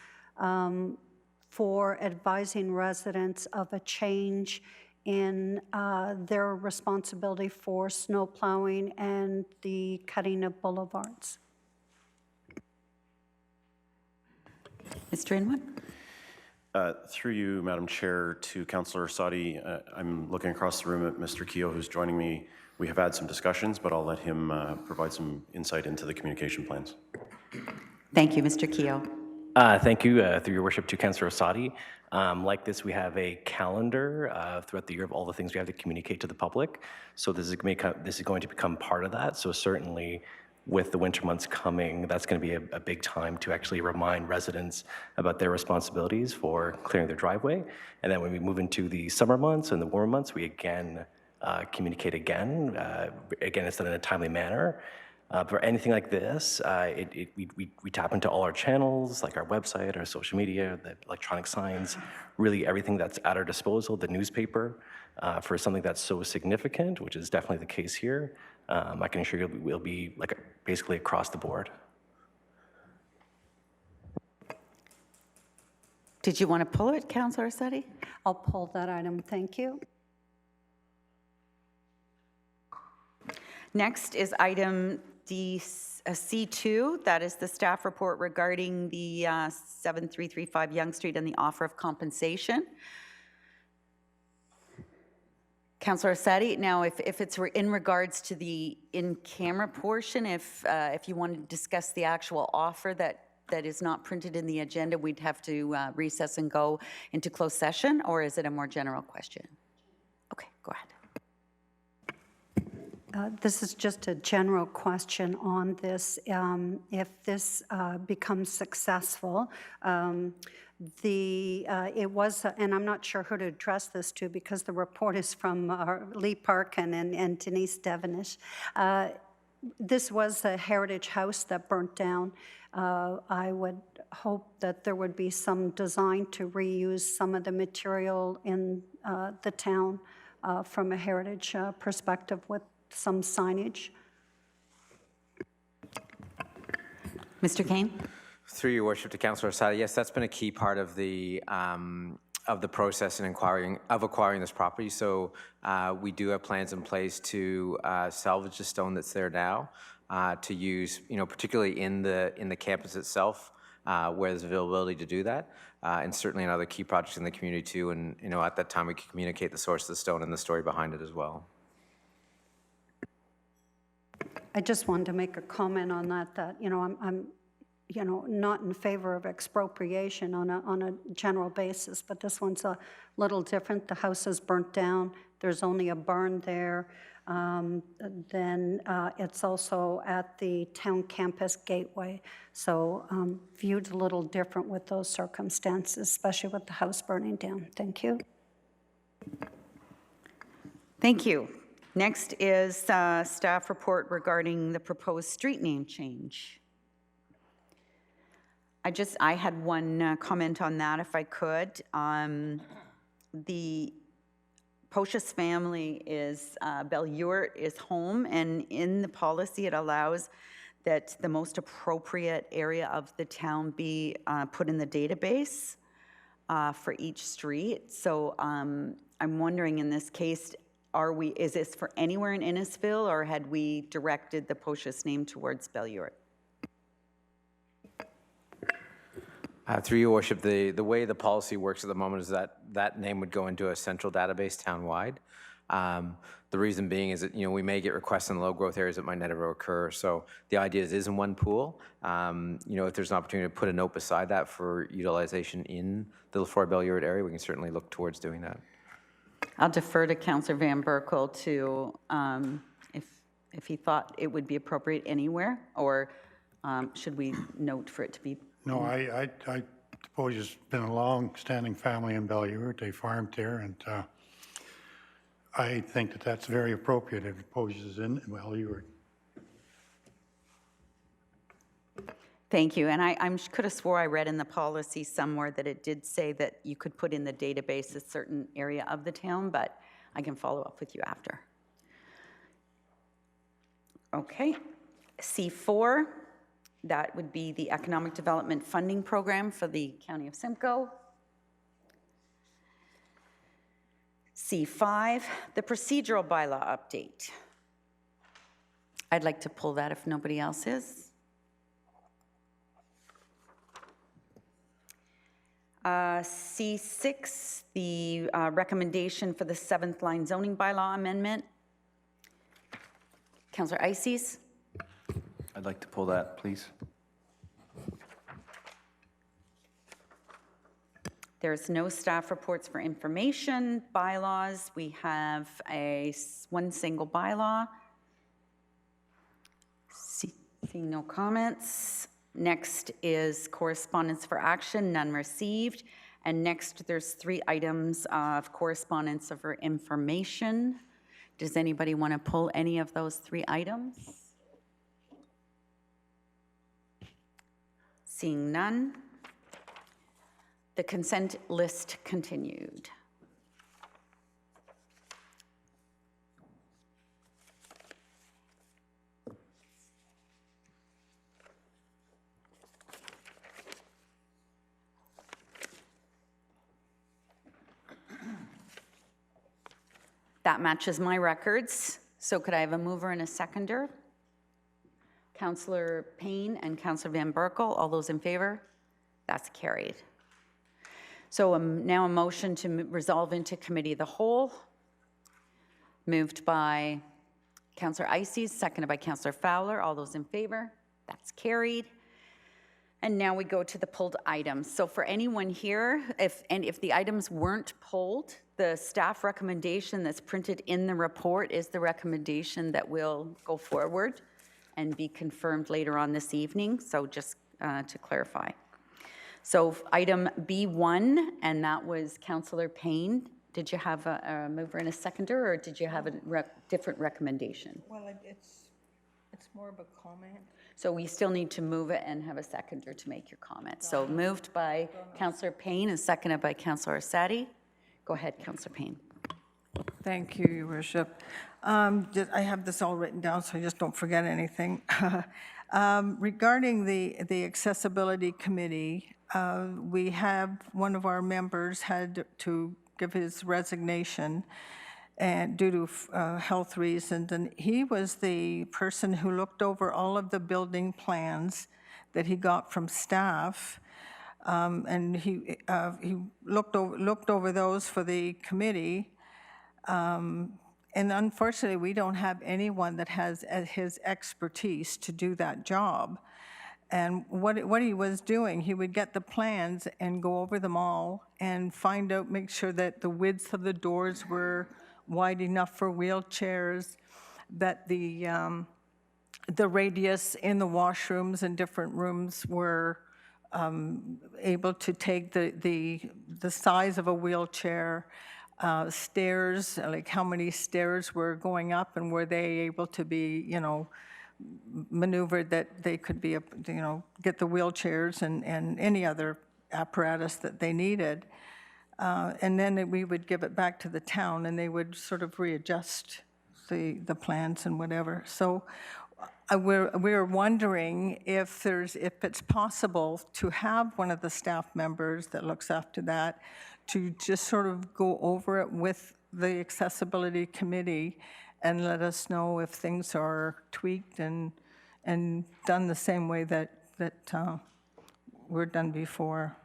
for advising residents of a change in their responsibility for snow plowing and the cutting of boulevards? Mr. Inwood? Through you, Madam Chair, to Councillor Sadi, I'm looking across the room at Mr. Keogh, who's joining me. We have had some discussions, but I'll let him provide some insight into the communication plans. Thank you, Mr. Keogh. Thank you, through your worship, to Councillor Sadi. Like this, we have a calendar throughout the year of all the things we have to communicate to the public. So this is going to become part of that. So certainly, with the winter months coming, that's going to be a big time to actually remind residents about their responsibilities for clearing their driveway. And then when we move into the summer months and the warmer months, we again communicate again. Again, it's done in a timely manner. For anything like this, we tap into all our channels, like our website, our social media, the electronic signs, really everything that's at our disposal, the newspaper, for something that's so significant, which is definitely the case here. I can assure you we'll be like basically across the board. Did you want to pull it, Councillor Sadi? I'll pull that item, thank you. Next is item C2, that is the staff report regarding the 7335 Yonge Street and the offer of compensation. Councillor Sadi, now if it's in regards to the in-camera portion, if you want to discuss the actual offer that is not printed in the agenda, we'd have to recess and go into closed session, or is it a more general question? Okay, go ahead. This is just a general question on this. If this becomes successful, it was, and I'm not sure who to address this to because the report is from Lee Parkin and Denise Devenish. This was a heritage house that burnt down. I would hope that there would be some design to reuse some of the material in the town from a heritage perspective with some signage. Mr. Kane? Through your worship to Councillor Sadi, yes, that's been a key part of the process in acquiring this property. So we do have plans in place to salvage the stone that's there now, to use, particularly in the campus itself, where there's availability to do that, and certainly in other key projects in the community too. And at that time we can communicate the source of the stone and the story behind it as well. I just wanted to make a comment on that I'm not in favor of expropriation on a general basis, but this one's a little different. The house is burnt down. There's only a barn there. Then it's also at the town campus gateway. So viewed a little different with those circumstances, especially with the house burning down. Thank you. Thank you. Next is staff report regarding the proposed street name change. I had one comment on that, if I could. The Poshus family is, Belleurt is home, and in the policy it allows that the most appropriate area of the town be put in the database for each street. So I'm wondering in this case, is this for anywhere in Innisfil, or had we directed the Poshus name towards Belleurt? Through your worship, the way the policy works at the moment is that name would go into a central database town-wide. The reason being is that we may get requests in low growth areas that might never occur. So the idea is in one pool. If there's an opportunity to put a note beside that for utilization in the Lefroy-Belleurt area, we can certainly look towards doing that. I'll defer to Councillor Van Berkel to if he thought it would be appropriate anywhere, or should we note for it to be? No, I suppose it's been a long-standing family in Belleurt. They farmed there, and I think that's very appropriate if Poshus is in Belleurt. Thank you. And I could have swore I read in the policy somewhere that it did say that you could put in the database a certain area of the town, but I can follow up with you after. Okay. C4, that would be the Economic Development Funding Program for the County of Simcoe. C5, the procedural bylaw update. I'd like to pull that if nobody else is. C6, the recommendation for the 7th line zoning bylaw amendment. Councillor Ices. I'd like to pull that, please. There's no staff reports for information. Bylaws, we have one single bylaw. Seeing no comments. Next is correspondence for action, none received. And next, there's 3 items of correspondence for information. Does anybody want to pull any of those 3 items? Seeing none. The consent list continued. That matches my records. So could I have a mover and a seconder? Councillor Payne and Councillor Van Berkel, all those in favor? That's carried. So now a motion to resolve into committee of the whole, moved by Councillor Ices, seconded by Councillor Fowler. All those in favor? That's carried. And now we go to the pulled items. So for anyone here, if the items weren't pulled, the staff recommendation that's printed in the report is the recommendation that will go forward and be confirmed later on this evening. So just to clarify. So item B1, and that was Councillor Payne. Did you have a mover and a seconder, or did you have a different recommendation? Well, it's more of a comment. So we still need to move it and have a seconder to make your comment. So moved by Councillor Payne and seconded by Councillor Orsatti. Go ahead, Councillor Payne. Thank you, Your Worship. I have this all written down, so I just don't forget anything. Regarding the Accessibility Committee, we have one of our members had to give his resignation and due to health reasons, and he was the person who looked over all of the building plans that he got from staff, and he looked over those for the committee. And unfortunately, we don't have anyone that has his expertise to do that job. And what he was doing, he would get the plans and go over them all and find out, make sure that the widths of the doors were wide enough for wheelchairs, that the radius in the washrooms and different rooms were able to take the size of a wheelchair. Stairs, like how many stairs were going up, and were they able to be, maneuvered that they could be, get the wheelchairs and any other apparatus that they needed. And then we would give it back to the town, and they would sort of readjust the plans and whatever. So we're wondering if it's possible to have one of the staff members that looks after that to just sort of go over it with the Accessibility Committee and let us know if things are tweaked and done the same way that were done before.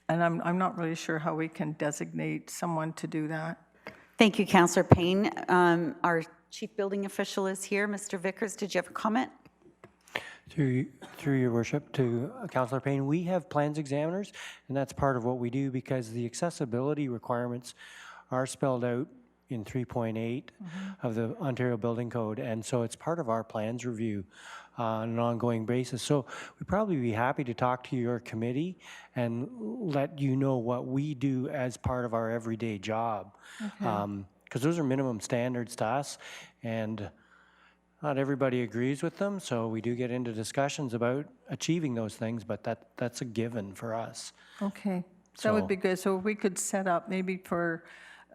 And I'm not really sure how we can designate someone to do that. Thank you, Councillor Payne. Our Chief Building Official is here. Mr. Vickers, did you have a comment? Through your worship to Councillor Payne, we have plans examiners, and that's part of what we do because the accessibility requirements are spelled out in 3.8 of the Ontario Building Code, and so it's part of our plans review on an ongoing basis. So we'd probably be happy to talk to your committee and let you know what we do as part of our everyday job. Because those are minimum standards to us, and not everybody agrees with them, so we do get into discussions about achieving those things, but that's a given for us. Okay, that would be good. So we could set up maybe for,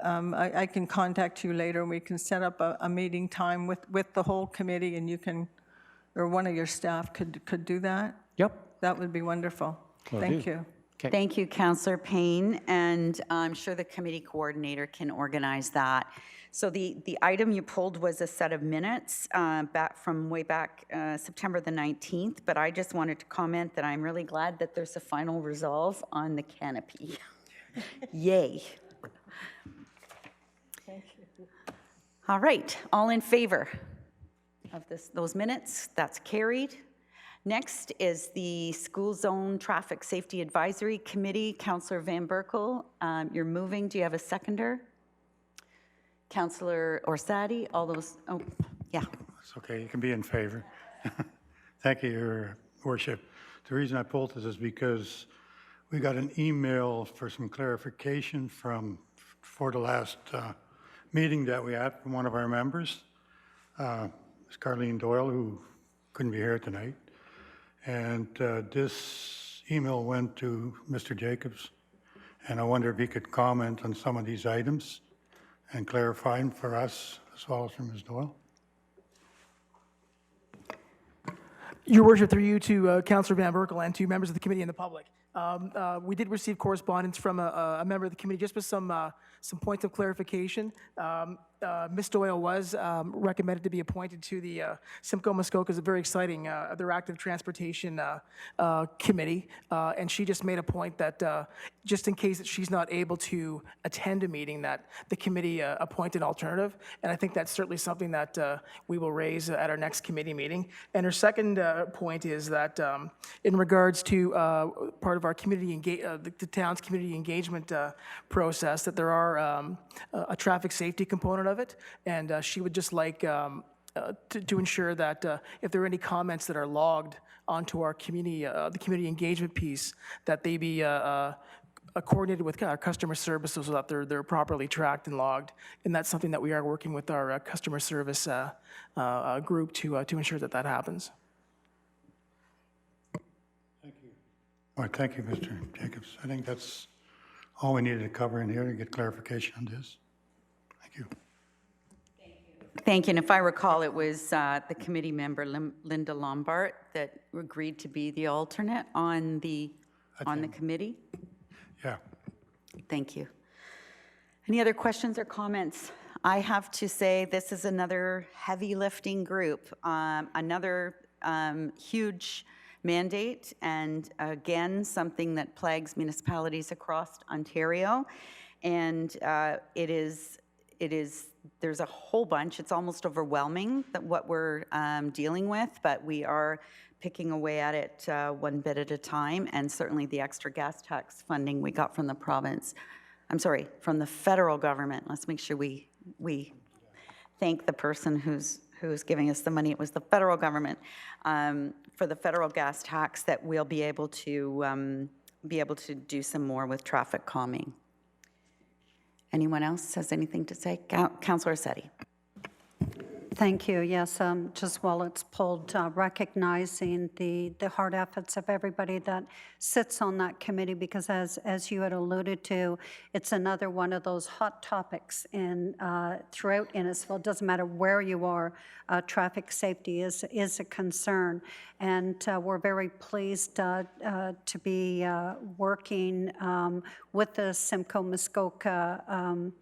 I can contact you later, and we can set up a meeting time with the whole committee, and you can, or one of your staff could do that? Yep. That would be wonderful. Thank you. Okay. Thank you, Councillor Payne, and I'm sure the committee coordinator can organize that. So the item you pulled was a set of minutes way back September the 19th, but I just wanted to comment that I'm really glad that there's a final resolve on the canopy. Yay. Thank you. All right, all in favor of those minutes? That's carried. Next is the School Zone Traffic Safety Advisory Committee. Councillor Van Berkel, you're moving. Do you have a seconder? Councillor Orsatti, all those, yeah. It's okay, you can be in favor. Thank you, Your Worship. The reason I pulled this is because we got an email for some clarification for the last meeting that we had from one of our members, Ms. Carlene Doyle, who couldn't be here tonight. And this email went to Mr. Jacobs, and I wonder if he could comment on some of these items and clarify them for us as well as for Ms. Doyle. Your Worship, through you to Councillor Van Berkel and to members of the committee and the public. We did receive correspondence from a member of the committee just with some points of clarification. Ms. Doyle was recommended to be appointed to the Simcoe Muskoka. Is very exciting, their active transportation committee, and she just made a point that just in case that she's not able to attend a meeting, that the committee appoint an alternative, and I think that's certainly something that we will raise at our next committee meeting. And her second point is that in regards to part of our community the town's community engagement process, that there are a traffic safety component of it, and she would just like to ensure that if there are any comments that are logged onto our community, the community engagement piece, that they be coordinated with our customer service so that they're properly tracked and logged. And that's something that we are working with our customer service group to ensure that that happens. Thank you. All right, thank you, Mr. Jacobs. I think that's all we needed to cover in here to get clarification on this. Thank you. Thank you. And if I recall, it was the committee member, Linda Lombard, that agreed to be the alternate on the committee. Yeah. Thank you. Any other questions or comments? I have to say this is another heavy lifting group, another huge mandate, and again, something that plagues municipalities across Ontario. And there's a whole bunch. It's almost overwhelming that what we're dealing with, but we are picking away at it one bit at a time, and certainly the extra gas tax funding we got from the province, from the federal government. Let's make sure we thank the person who's giving us the money. It was the federal government for the federal gas tax that we'll be able to do some more with traffic calming. Anyone else has anything to say? Councillor Setti. Thank you. Yes, just while it's pulled, recognizing the hard efforts of everybody that sits on that committee, because as you had alluded to, it's another one of those hot topics throughout Innisfil. It doesn't matter where you are, traffic safety is a concern. And we're very pleased to be working with the Simcoe Muskoka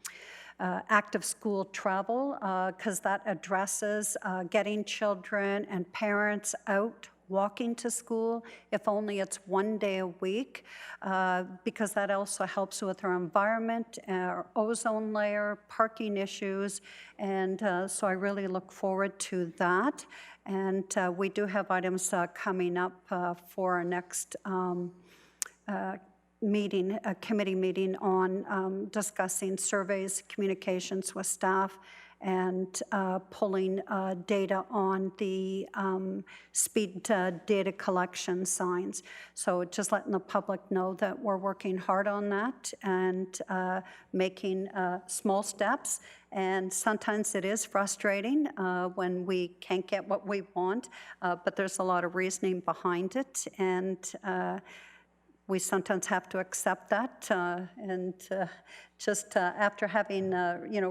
active school travel, because that addresses getting children and parents out walking to school, if only it's one day a week, because that also helps with our environment, our ozone layer, parking issues, and so I really look forward to that. And we do have items coming up for our next meeting, a committee meeting on discussing surveys, communications with staff, and pulling data on the speed data collection signs. So just letting the public know that we're working hard on that and making small steps. And sometimes it is frustrating when we can't get what we want, but there's a lot of reasoning behind it. And we sometimes have to accept that, and just after having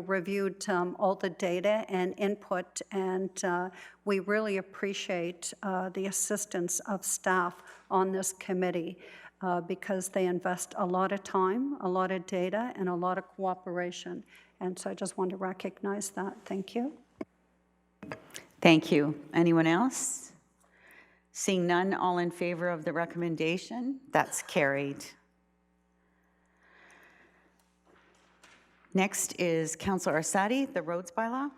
reviewed all the data and input, and we really appreciate the assistance of staff on this committee because they invest a lot of time, a lot of data, and a lot of cooperation. And so I just want to recognize that. Thank you. Thank you. Anyone else? Seeing none, all in favor of the recommendation? That's carried. Next is Councillor Arsati, the roads bylaw.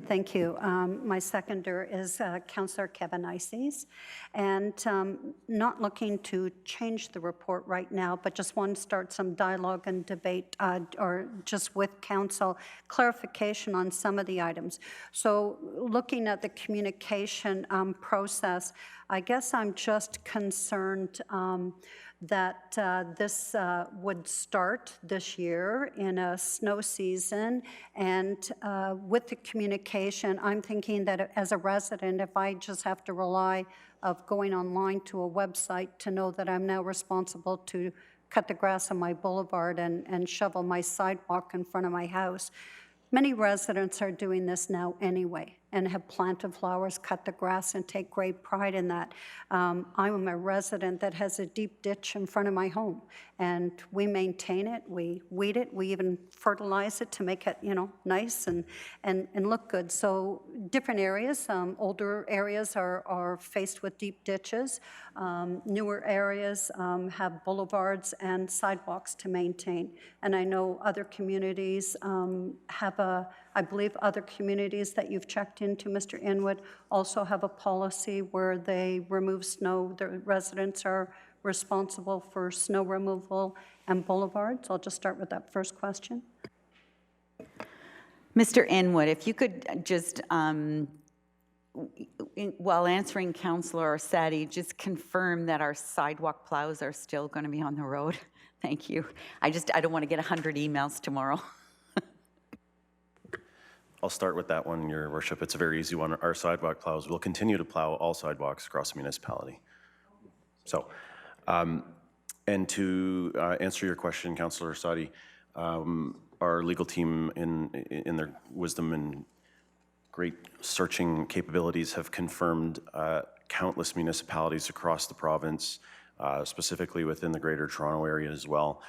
Thank you. My seconder is Councillor Kevin Ices, and not looking to change the report right now, but just want to start some dialogue and debate, or just with council, clarification on some of the items. So looking at the communication process, I guess I'm just concerned that this would start this year in a snow season, and with the communication, I'm thinking that as a resident, if I just have to rely of going online to a website to know that I'm now responsible to cut the grass on my boulevard and shovel my sidewalk in front of my house. Many residents are doing this now anyway and have planted flowers, cut the grass, and take great pride in that. I'm a resident that has a deep ditch in front of my home, and we maintain it, we weed it, we even fertilize it to make it, nice and look good. So different areas, older areas are faced with deep ditches. Newer areas have boulevards and sidewalks to maintain. And I know other communities I believe other communities that you've checked into, Mr. Inwood, also have a policy where they remove snow. The residents are responsible for snow removal and boulevards. I'll just start with that first question. Mr. Inwood, if you could just, while answering Councillor Orsatti, just confirm that our sidewalk plows are still going to be on the road. Thank you. I don't want to get 100 emails tomorrow. I'll start with that one, Your Worship. It's a very easy one. Our sidewalk plows will continue to plow all sidewalks across the municipality. So, and to answer your question, Councillor Orsatti, our legal team, in their wisdom and great searching capabilities, have confirmed countless municipalities across the province, specifically within the Greater Toronto area as well,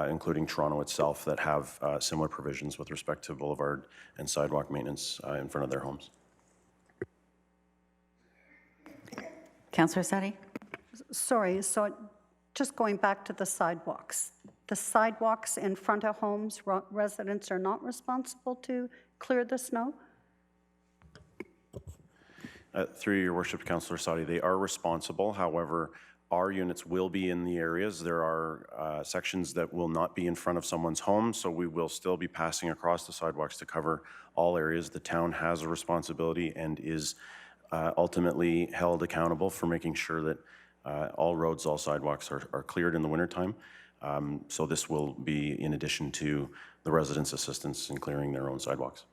including Toronto itself, that have similar provisions with respect to boulevard and sidewalk maintenance in front of their homes. Councillor Orsatti? Sorry, so just going back to the sidewalks. The sidewalks in front of homes, residents are not responsible to clear the snow? Through Your Worship, Councillor Orsatti, they are responsible. However, our units will be in the areas. There are sections that will not be in front of someone's home, so we will still be passing across the sidewalks to cover all areas. The town has a responsibility and is ultimately held accountable for making sure that all roads, all sidewalks are cleared in the wintertime. So this will be in addition to the residents' assistance in clearing their own sidewalks.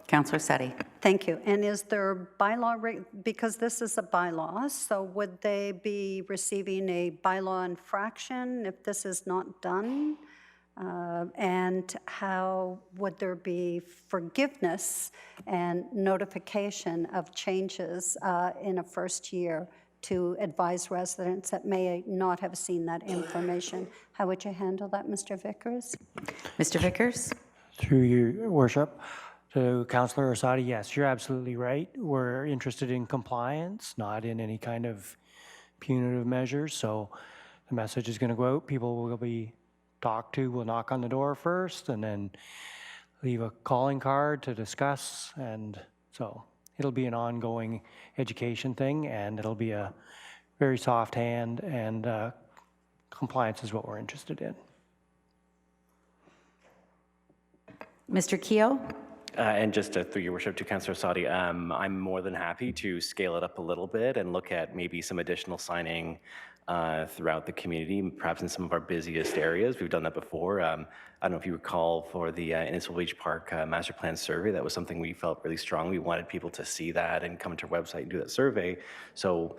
Councillor Orsatti. Thank you. And is there bylaw, because this is a bylaw, so would they be receiving a bylaw infraction if this is not done? And how would there be forgiveness and notification of changes in a first year to advise residents that may not have seen that information? How would you handle that, Mr. Vickers? Mr. Vickers? Through Your Worship, to Councillor Orsatti, yes, you're absolutely right. We're interested in compliance, not in any kind of punitive measures. So the message is going to go out. People will be talked to, will knock on the door first, and then leave a calling card to discuss. And so it'll be an ongoing education thing, and it'll be a very soft hand, and compliance is what we're interested in. Mr. Keogh? And just through Your Worship to Councillor Orsatti, I'm more than happy to scale it up a little bit and look at maybe some additional signing throughout the community, perhaps in some of our busiest areas. We've done that before. I don't know if you recall for the Innisfil Beach Park Master Plan survey, that was something we felt really strong. We wanted people to see that and come to our website and do that survey. So,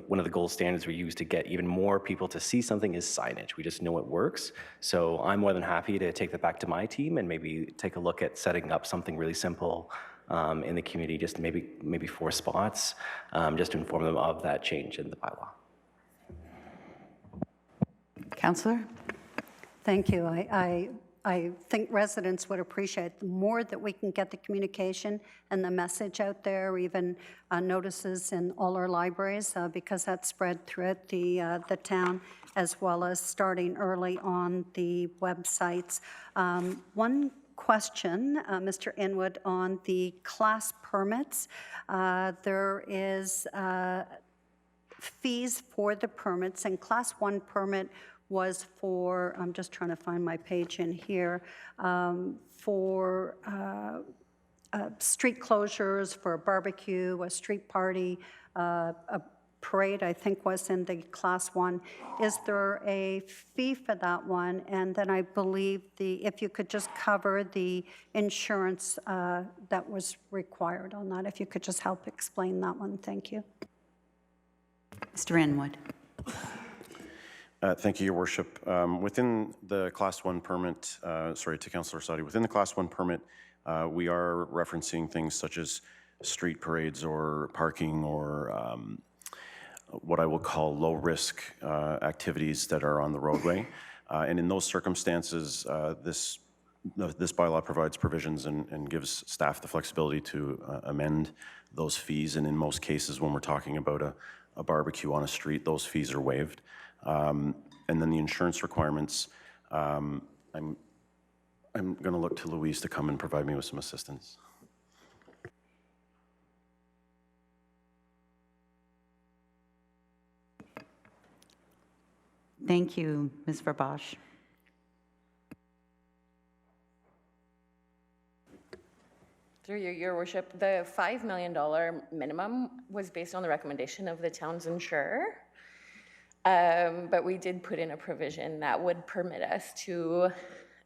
one of the gold standards we use to get even more people to see something is signage. We just know it works. So I'm more than happy to take that back to my team and maybe take a look at setting up something really simple in the community, just maybe 4 spots, just to inform them of that change in the bylaw. Councillor? Thank you. I think residents would appreciate the more that we can get the communication and the message out there, even notices in all our libraries, because that's spread throughout the town, as well as starting early on the websites. One question, Mr. Inwood, on the class permits. There is fees for the permits, and Class 1 permit was for, I'm just trying to find my page in here, for street closures for a barbecue, a street party, a parade, I think was in the Class 1. Is there a fee for that one? And then I believe if you could just cover the insurance that was required on that, if you could just help explain that one, thank you. Mr. Inwood. Thank you, Your Worship. Within the Class 1 permit, sorry, to Councillor Sadi, within the Class 1 permit, we are referencing things such as street parades or parking or what I will call low-risk activities that are on the roadway. And in those circumstances, this bylaw provides provisions and gives staff the flexibility to amend those fees. And in most cases, when we're talking about a barbecue on a street, those fees are waived. And then the insurance requirements, I'm going to look to Louise to come and provide me with some assistance. Thank you, Ms. Verbosch. Through your worship, the $5 million minimum was based on the recommendation of the town's insurer. But we did put in a provision that would permit us to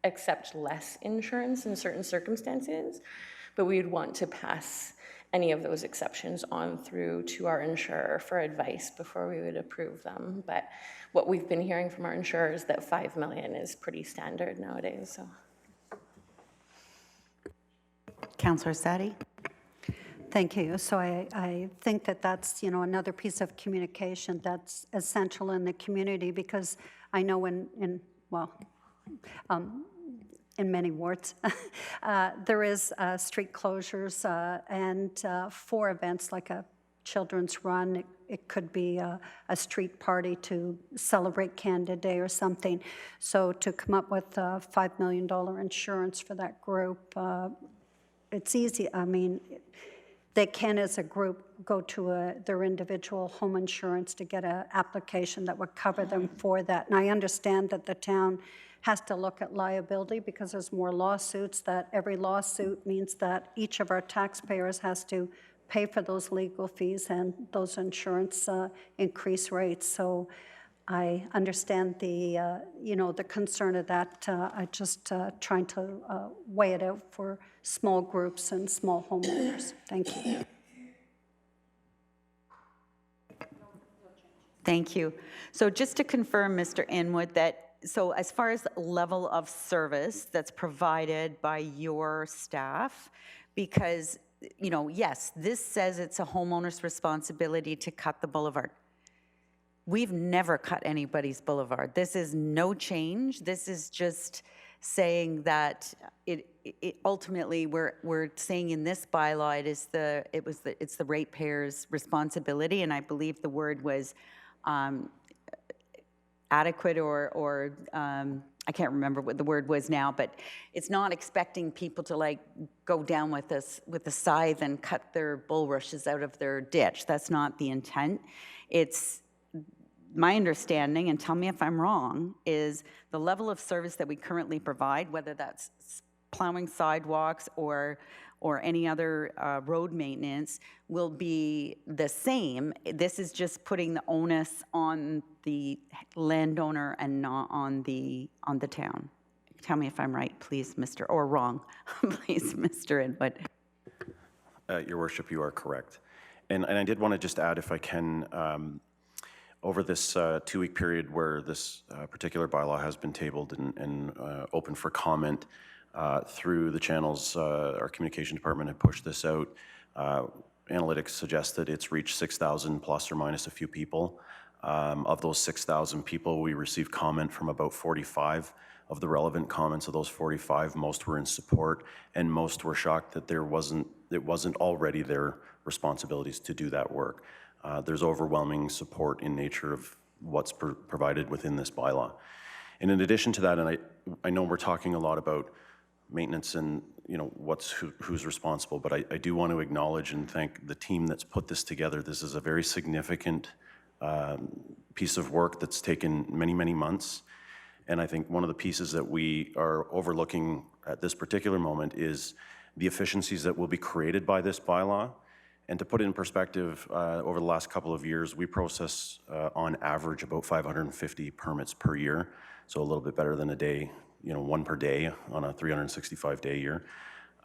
accept less insurance in certain circumstances, but we would want to pass any of those exceptions on through to our insurer for advice before we would approve them. But what we've been hearing from our insurer is that $5 million is pretty standard nowadays. So, Councillor Sadi. Thank you. So I think that that's, another piece of communication that's essential in the community, because I know in many wards, there is street closures and for events like a children's run. It could be a street party to celebrate Canada Day or something. So to come up with a $5 million insurance for that group, it's easy. I mean, they can, as a group, go to their individual home insurance to get an application that would cover them for that. And I understand that the town has to look at liability because there's more lawsuits, that every lawsuit means that each of our taxpayers has to pay for those legal fees and those insurance increase rates. So I understand the, the concern of that. I just trying to weigh it out for small groups and small homeowners. Thank you. Thank you. So just to confirm, Mr. Inwood, that so as far as level of service that's provided by your staff, because, yes, this says it's a homeowner's responsibility to cut the boulevard. We've never cut anybody's boulevard. This is no change. This is just saying that it ultimately we're saying in this bylaw it's the ratepayer's responsibility, and I believe the word was adequate or I can't remember what the word was now, but it's not expecting people to go down with a scythe and cut their bulrushes out of their ditch. That's not the intent. It's my understanding, and tell me if I'm wrong, is the level of service that we currently provide, whether that's plowing sidewalks or any other road maintenance, will be the same. This is just putting the onus on the landowner and not on the town. Tell me if I'm right, please, or wrong, please, Mr. Inwood. Your Worship, you are correct. And I did want to just add, if I can, over this 2-week period where this particular bylaw has been tabled and open for comment, through the channels our communication department had pushed this out, analytics suggest that it's reached 6,000 plus or minus a few people. Of those 6,000 people, we received comment from about 45. Of the relevant comments of those 45, most were in support, and most were shocked that it wasn't already their responsibilities to do that work. There's overwhelming support in nature of what's provided within this bylaw. And in addition to that, and I know we're talking a lot about maintenance and who's responsible, but I do want to acknowledge and thank the team that's put this together. This is a very significant piece of work that's taken many, many months. And I think one of the pieces that we are overlooking at this particular moment is the efficiencies that will be created by this bylaw. And to put it in perspective, over the last couple of years, we process on average about 550 permits per year, so a little bit better than a day, one per day on a 365-day year.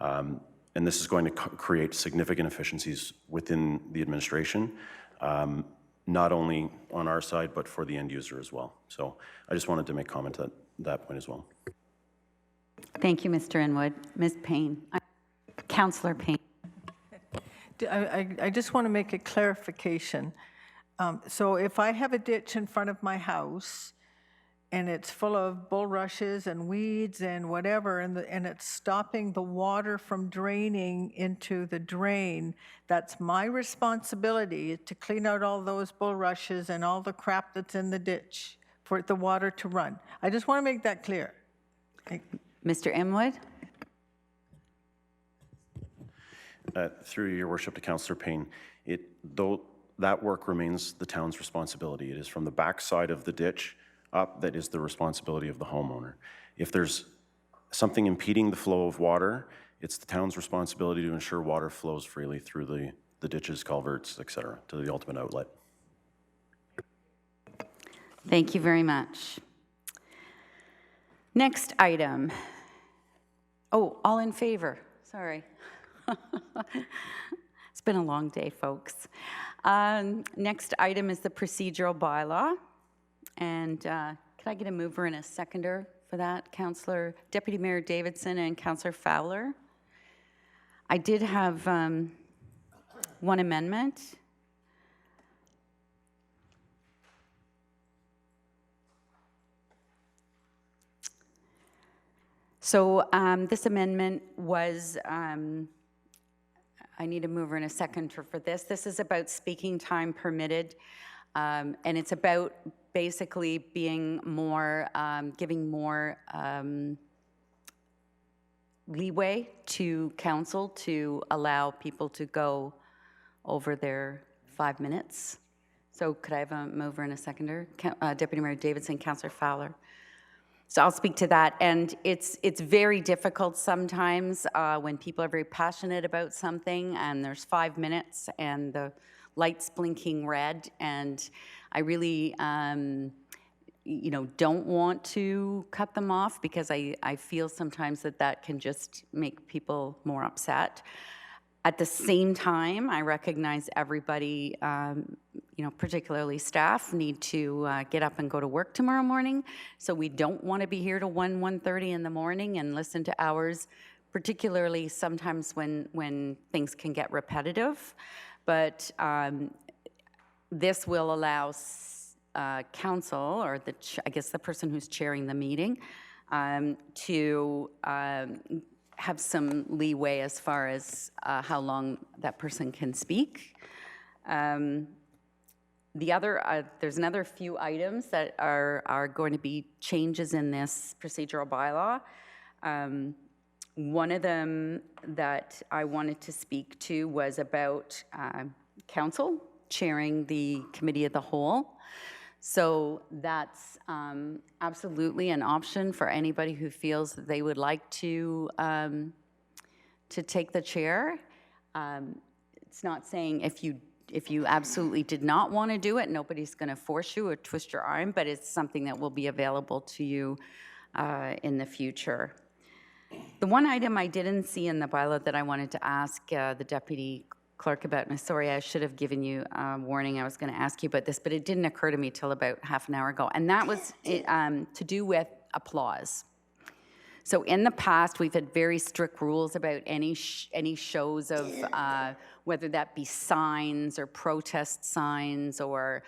And this is going to create significant efficiencies within the administration, not only on our side, but for the end user as well. So I just wanted to make comment at that point as well. Thank you, Mr. Inwood. Ms. Payne. Councillor Payne. I just want to make a clarification. So if I have a ditch in front of my house and it's full of bulrushes and weeds and whatever, and it's stopping the water from draining into the drain, that's my responsibility to clean out all those bulrushes and all the crap that's in the ditch for the water to run. I just want to make that clear. Mr. Inwood? Through your worship to Councillor Payne, though that work remains the town's responsibility. It is from the back side of the ditch up that is the responsibility of the homeowner. If there's something impeding the flow of water, it's the town's responsibility to ensure water flows freely through the ditches, culverts, et cetera, to the ultimate outlet. Thank you very much. Next item. Oh, all in favor. Sorry. It's been a long day, folks. Next item is the procedural bylaw. And can I get a mover and a seconder for that? Deputy Mayor Davidson and Councillor Fowler. I did have one amendment. So this amendment was, I need a mover and a seconder for this. This is about speaking time permitted, and it's about basically being more, giving more leeway to council to allow people to go over their 5 minutes. So could I have a mover and a seconder? Deputy Mayor Davidson, Councillor Fowler. So I'll speak to that, and it's very difficult sometimes when people are very passionate about something and there's 5 minutes and the light's blinking red, and I really don't want to cut them off because I feel sometimes that can just make people more upset. At the same time, I recognize everybody, particularly staff, need to get up and go to work tomorrow morning. So we don't want to be here till 1:30 in the morning and listen to hours, particularly sometimes when things can get repetitive. But this will allow council, or I guess the person who's chairing the meeting, to have some leeway as far as how long that person can speak. There's another few items that are going to be changes in this procedural bylaw. One of them that I wanted to speak to was about council chairing the committee of the whole. So that's absolutely an option for anybody who feels that they would like to take the chair. It's not saying if you absolutely did not want to do it, nobody's going to force you or twist your arm, but it's something that will be available to you in the future. The one item I didn't see in the bylaw that I wanted to ask the deputy clerk about, and sorry, I should have given you a warning. I was going to ask you about this, but it didn't occur to me till about half an hour ago, and that was to do with applause. So in the past, we've had very strict rules about any shows of whether that be signs or protest signs or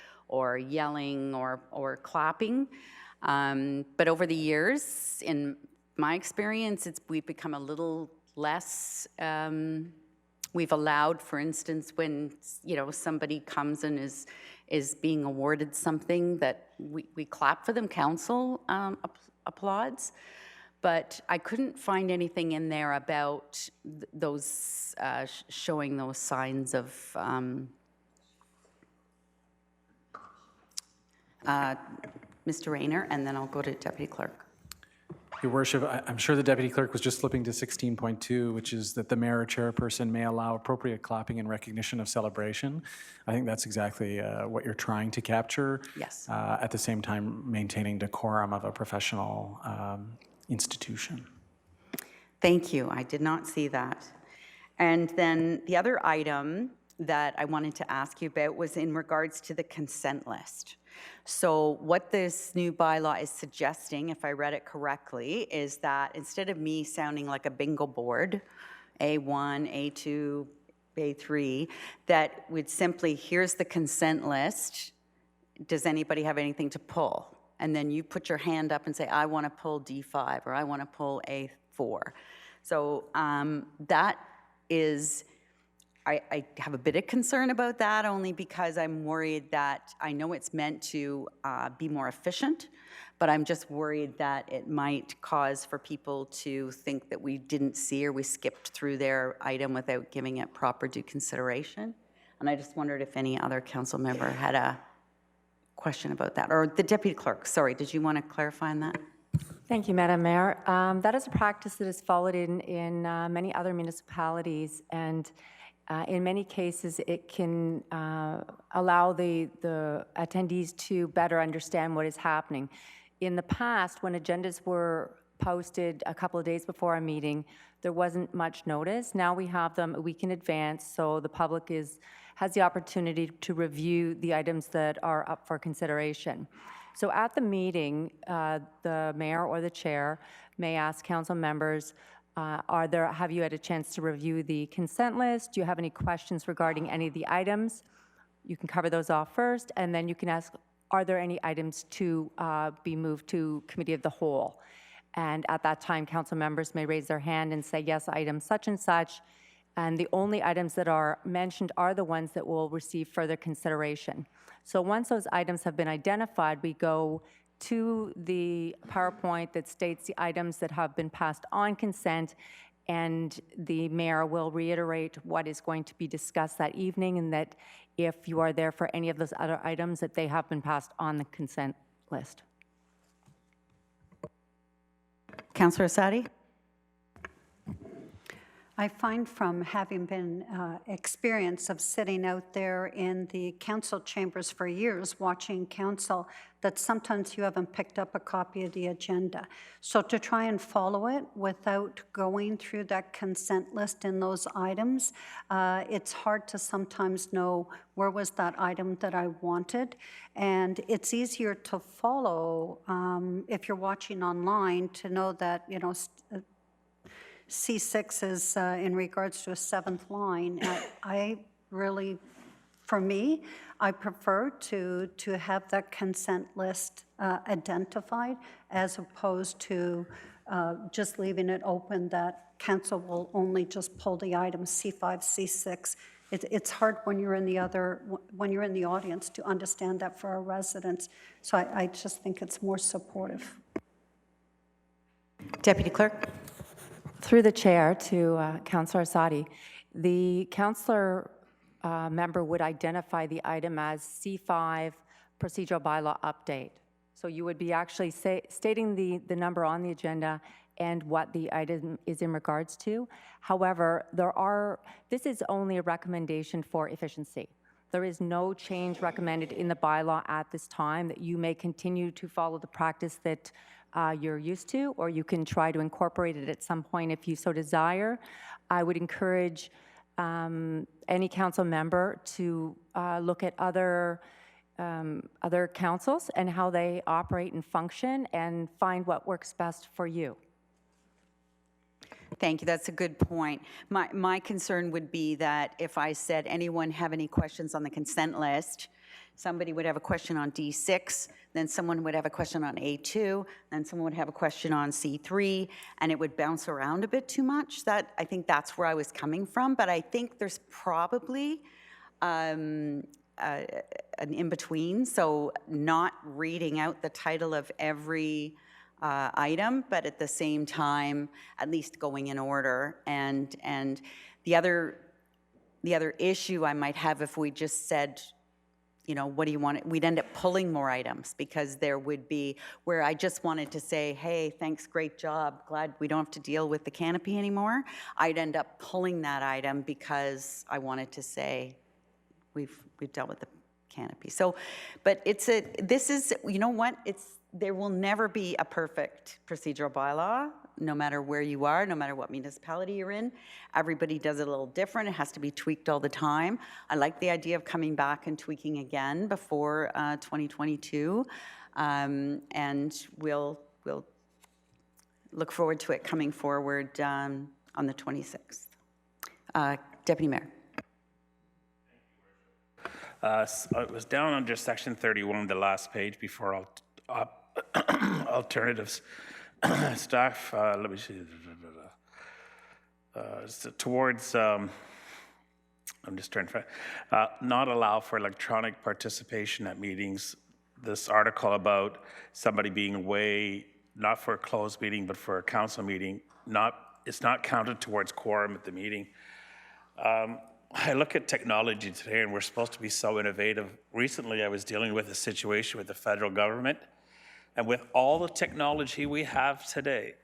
yelling or clapping. But over the years, in my experience, we've become a little less. We've allowed, for instance, when somebody comes and is being awarded something, that we clap for them. Council applauds, but I couldn't find anything in there about those showing those signs of Mr. Rayner, and then I'll go to Deputy Clerk. Your Worship, I'm sure the Deputy Clerk was just flipping to 16.2, which is that the mayor or chairperson may allow appropriate clapping in recognition of celebration. I think that's exactly what you're trying to capture. Yes. At the same time, maintaining decorum of a professional institution. Thank you. I did not see that. And then the other item that I wanted to ask you about was in regards to the consent list. So what this new bylaw is suggesting, if I read it correctly, is that instead of me sounding like a bingo board, A1, A2, A3, that would simply, here's the consent list, does anybody have anything to pull? And then you put your hand up and say, I want to pull D5 or I want to pull A4. So that is, I have a bit of concern about that only because I'm worried that I know it's meant to be more efficient, but I'm just worried that it might cause for people to think that we didn't see or we skipped through their item without giving it proper due consideration. And I just wondered if any other council member had a question about that. Or the Deputy Clerk, sorry, did you want to clarify on that? Thank you, Madam Mayor. That is a practice that is followed in many other municipalities, and in many cases, it can allow the attendees to better understand what is happening. In the past, when agendas were posted a couple of days before a meeting, there wasn't much notice. Now we have them a week in advance, so the public has the opportunity to review the items that are up for consideration. So at the meeting, the mayor or the chair may ask council members, have you had a chance to review the consent list? Do you have any questions regarding any of the items? You can cover those off first, and then you can ask, are there any items to be moved to committee of the whole? And at that time, council members may raise their hand and say, yes, item such and such. And the only items that are mentioned are the ones that will receive further consideration. So once those items have been identified, we go to the PowerPoint that states the items that have been passed on consent, and the mayor will reiterate what is going to be discussed that evening, and that if you are there for any of those other items, that they have been passed on the consent list. Councillor Asadi? I find from having been experience of sitting out there in the council chambers for years watching council that sometimes you haven't picked up a copy of the agenda. So to try and follow it without going through that consent list in those items, it's hard to sometimes know where was that item that I wanted. And it's easier to follow if you're watching online to know that, you know, C6 is in regards to a seventh line. I really, for me, I prefer to have that consent list identified as opposed to just leaving it open that council will only just pull the items C5, C6. It's hard when you're in the audience to understand that for our residents. So I just think it's more supportive. Deputy Clerk. Through the chair to Councillor Asadi, the councillor member would identify the item as C5 procedural bylaw update. So you would be actually stating the number on the agenda and what the item is in regards to. However, this is only a recommendation for efficiency. There is no change recommended in the bylaw at this time. That you may continue to follow the practice that you're used to, or you can try to incorporate it at some point if you so desire. I would encourage any council member to look at other councils and how they operate and function and find what works best for you. Thank you. That's a good point. My concern would be that if I said, anyone have any questions on the consent list, somebody would have a question on D6, then someone would have a question on A2, then someone would have a question on C3, and it would bounce around a bit too much. I think that's where I was coming from, but I think there's probably an in-between, so not reading out the title of every item, but at the same time, at least going in order. And the other issue I might have if we just said you know, what do you want? We'd end up pulling more items because there would be where I just wanted to say, hey, thanks, great job, glad we don't have to deal with the canopy anymore. I'd end up pulling that item because I wanted to say, we've dealt with the canopy. So, but this is, you know what, there will never be a perfect procedural bylaw, no matter where you are, no matter what municipality you're in. Everybody does it a little different. It has to be tweaked all the time. I like the idea of coming back and tweaking again before 2022. And we'll look forward to it coming forward on the 26th. Deputy Mayor. So it was down under section 31, the last page before alternatives. Staff, let me see. Towards, I'm just trying to find, not allow for electronic participation at meetings. This article about somebody being away, not for a closed meeting, but for a council meeting, it's not counted towards quorum at the meeting. I look at technology today, and we're supposed to be so innovative. Recently, I was dealing with a situation with the federal government, and with all the technology we have today,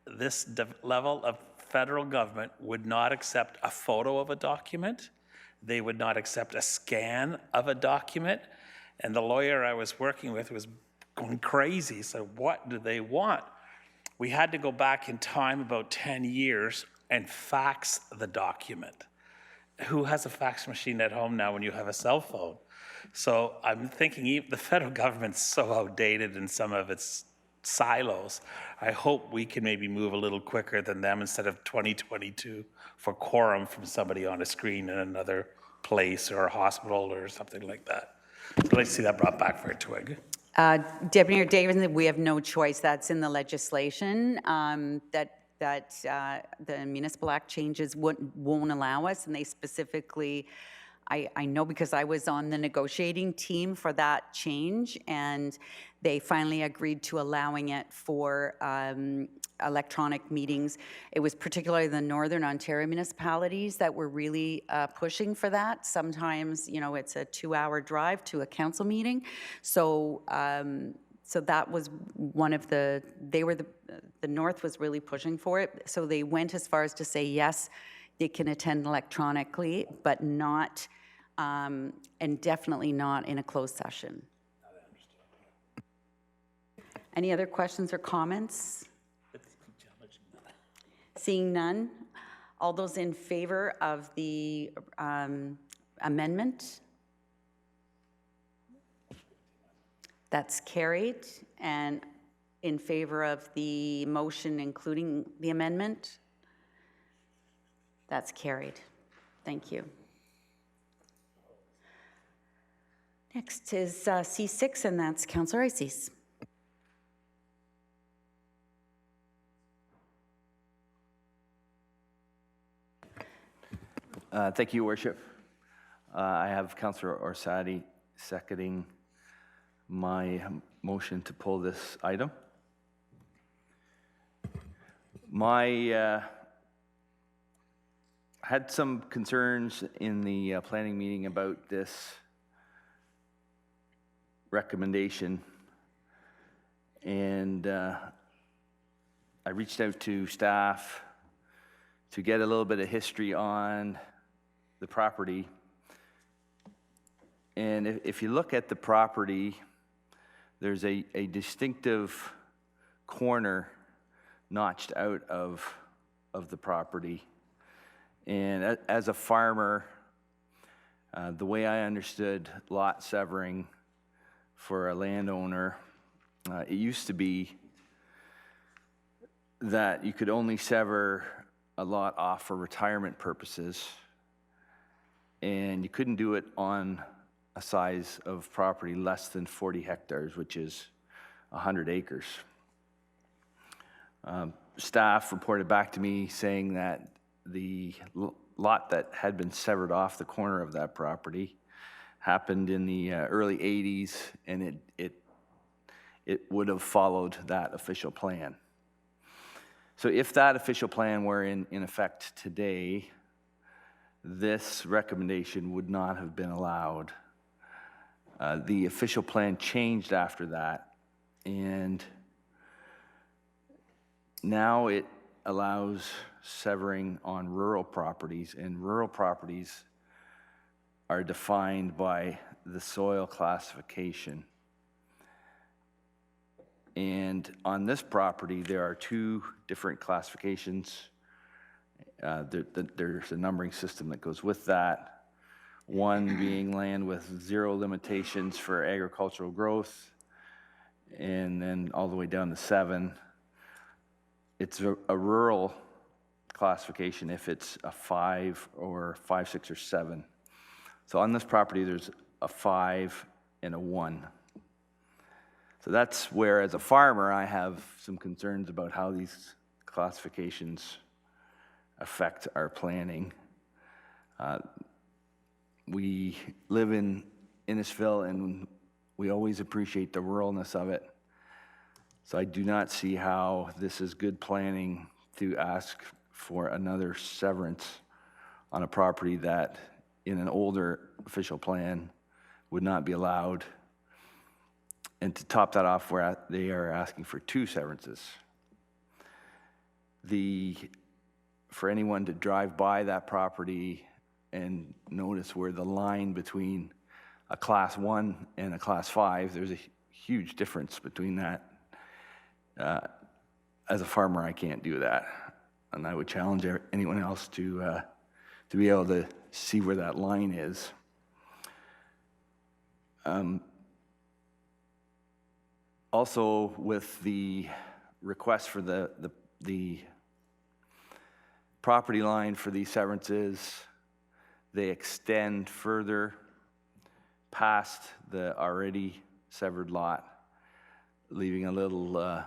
this level of federal government would not accept a photo of a document. They would not accept a scan of a document. And the lawyer I was working with was going crazy. So what do they want? We had to go back in time about 10 years and fax the document. Who has a fax machine at home now when you have a cell phone? So I'm thinking the federal government's so outdated in some of its silos. I hope we can maybe move a little quicker than them instead of 2022 for quorum from somebody on a screen in another place or a hospital or something like that. So I'd like to see that brought back for a twig. Deputy Mayor Davidson, we have no choice. That's in the legislation that the Municipal Act changes won't allow us, and they specifically, I know because I was on the negotiating team for that change, and they finally agreed to allowing it for electronic meetings. It was particularly the Northern Ontario municipalities that were really pushing for that. Sometimes, you know, it's a 2-hour drive to a council meeting. So so that was one of the North was really pushing for it. So they went as far as to say, yes, they can attend electronically, but not, and definitely not in a closed session. Any other questions or comments? Seeing none, all those in favor of the amendment? That's carried. And in favor of the motion including the amendment? That's carried. Thank you. Next is C6, and that's Councillor Ices. Thank you, Your Worship. I have Councillor Orsatti seconding my motion to pull this item. Had some concerns in the planning meeting about this recommendation, and I reached out to staff to get a little bit of history on the property. And if you look at the property, there's a distinctive corner notched out of the property. And as a farmer, the way I understood lot severing for a landowner, it used to be that you could only sever a lot off for retirement purposes, and you couldn't do it on a size of property less than 40 hectares, which is 100 acres. Staff reported back to me saying that the lot that had been severed off the corner of that property happened in the early 80s, and it would have followed that official plan. So if that official plan were in effect today, this recommendation would not have been allowed. The official plan changed after that, and now it allows severing on rural properties, and rural properties are defined by the soil classification. And on this property, there are two different classifications. There's a numbering system that goes with that. One being land with 0 limitations for agricultural growth, and then all the way down to 7. It's a rural classification if it's a 5 or 5, 6, or 7. So on this property, there's a 5 and a 1. So that's where, as a farmer, I have some concerns about how these classifications affect our planning. We live in Innisfil, and we always appreciate the ruralness of it. So I do not see how this is good planning to ask for another severance on a property that, in an older official plan, would not be allowed. And to top that off, where they are asking for 2 severances. For anyone to drive by that property and notice where the line between a Class 1 and a Class 5, there's a huge difference between that. As a farmer, I can't do that. And I would challenge anyone else to be able to see where that line is. Also, with the request for the property line for these severances, they extend further past the already severed lot, leaving a little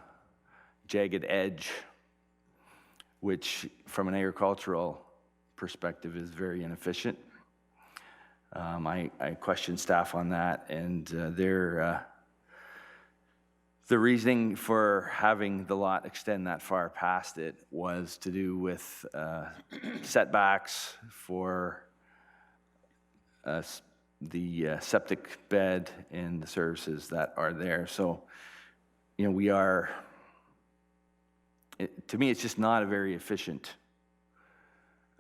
jagged edge, which from an agricultural perspective is very inefficient. I questioned staff on that, and the reasoning for having the lot extend that far past it was to do with setbacks for the septic bed and the services that are there. So, to me, it's just not a very efficient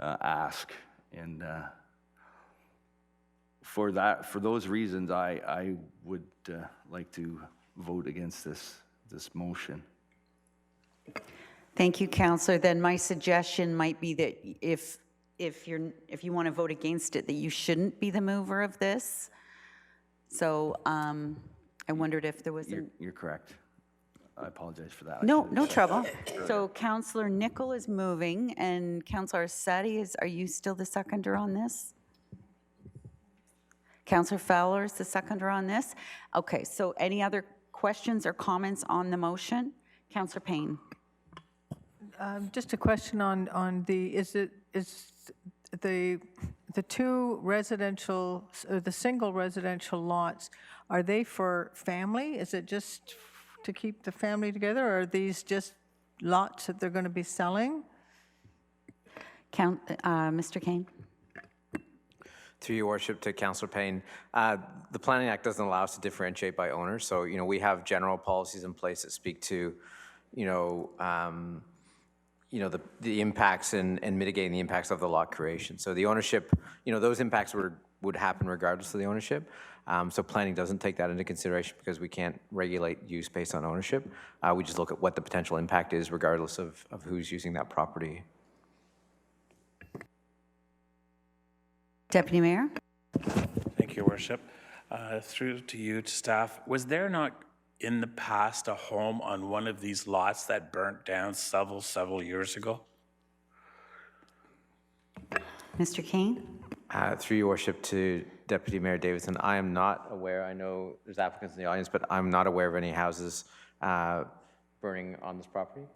ask. And for those reasons, I would like to vote against this motion. Thank you, Councillor. Then my suggestion might be that if you want to vote against it, that you shouldn't be the mover of this. So I wondered if there was You're correct. I apologize for that. No trouble. So Councillor Nicol is moving, and Councillor Sadi, are you still the seconder on this? Councillor Fowler is the seconder on this. Okay, so any other questions or comments on the motion? Councillor Payne. Just a question on the two residential, or the single residential lots, are they for family? Is it just to keep the family together, or are these just lots that they're going to be selling? Mr. Kane. Through your worship to Councillor Payne, the Planning Act doesn't allow us to differentiate by owner. So, we have general policies in place that speak to, the impacts and mitigating the impacts of the lot creation. So the ownership, those impacts would happen regardless of the ownership. So planning doesn't take that into consideration because we can't regulate use based on ownership. We just look at what the potential impact is regardless of who's using that property. Deputy Mayor. Thank you, Your Worship. Through to you, to staff. Was there not in the past a home on one of these lots that burnt down several years ago? Mr. Kane. Through your worship to Deputy Mayor Davidson, I am not aware, I know there's applicants in the audience, but I'm not aware of any houses burning on this property.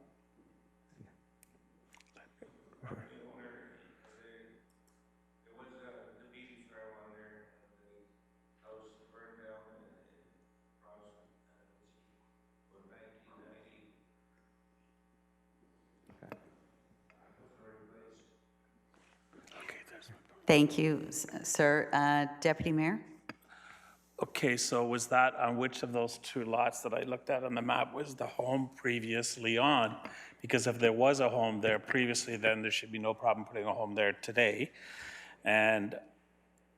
Thank you, sir. Deputy Mayor? Okay, so was that on which of those two lots that I looked at on the map was the home previously on? Because if there was a home there previously, then there should be no problem putting a home there today. And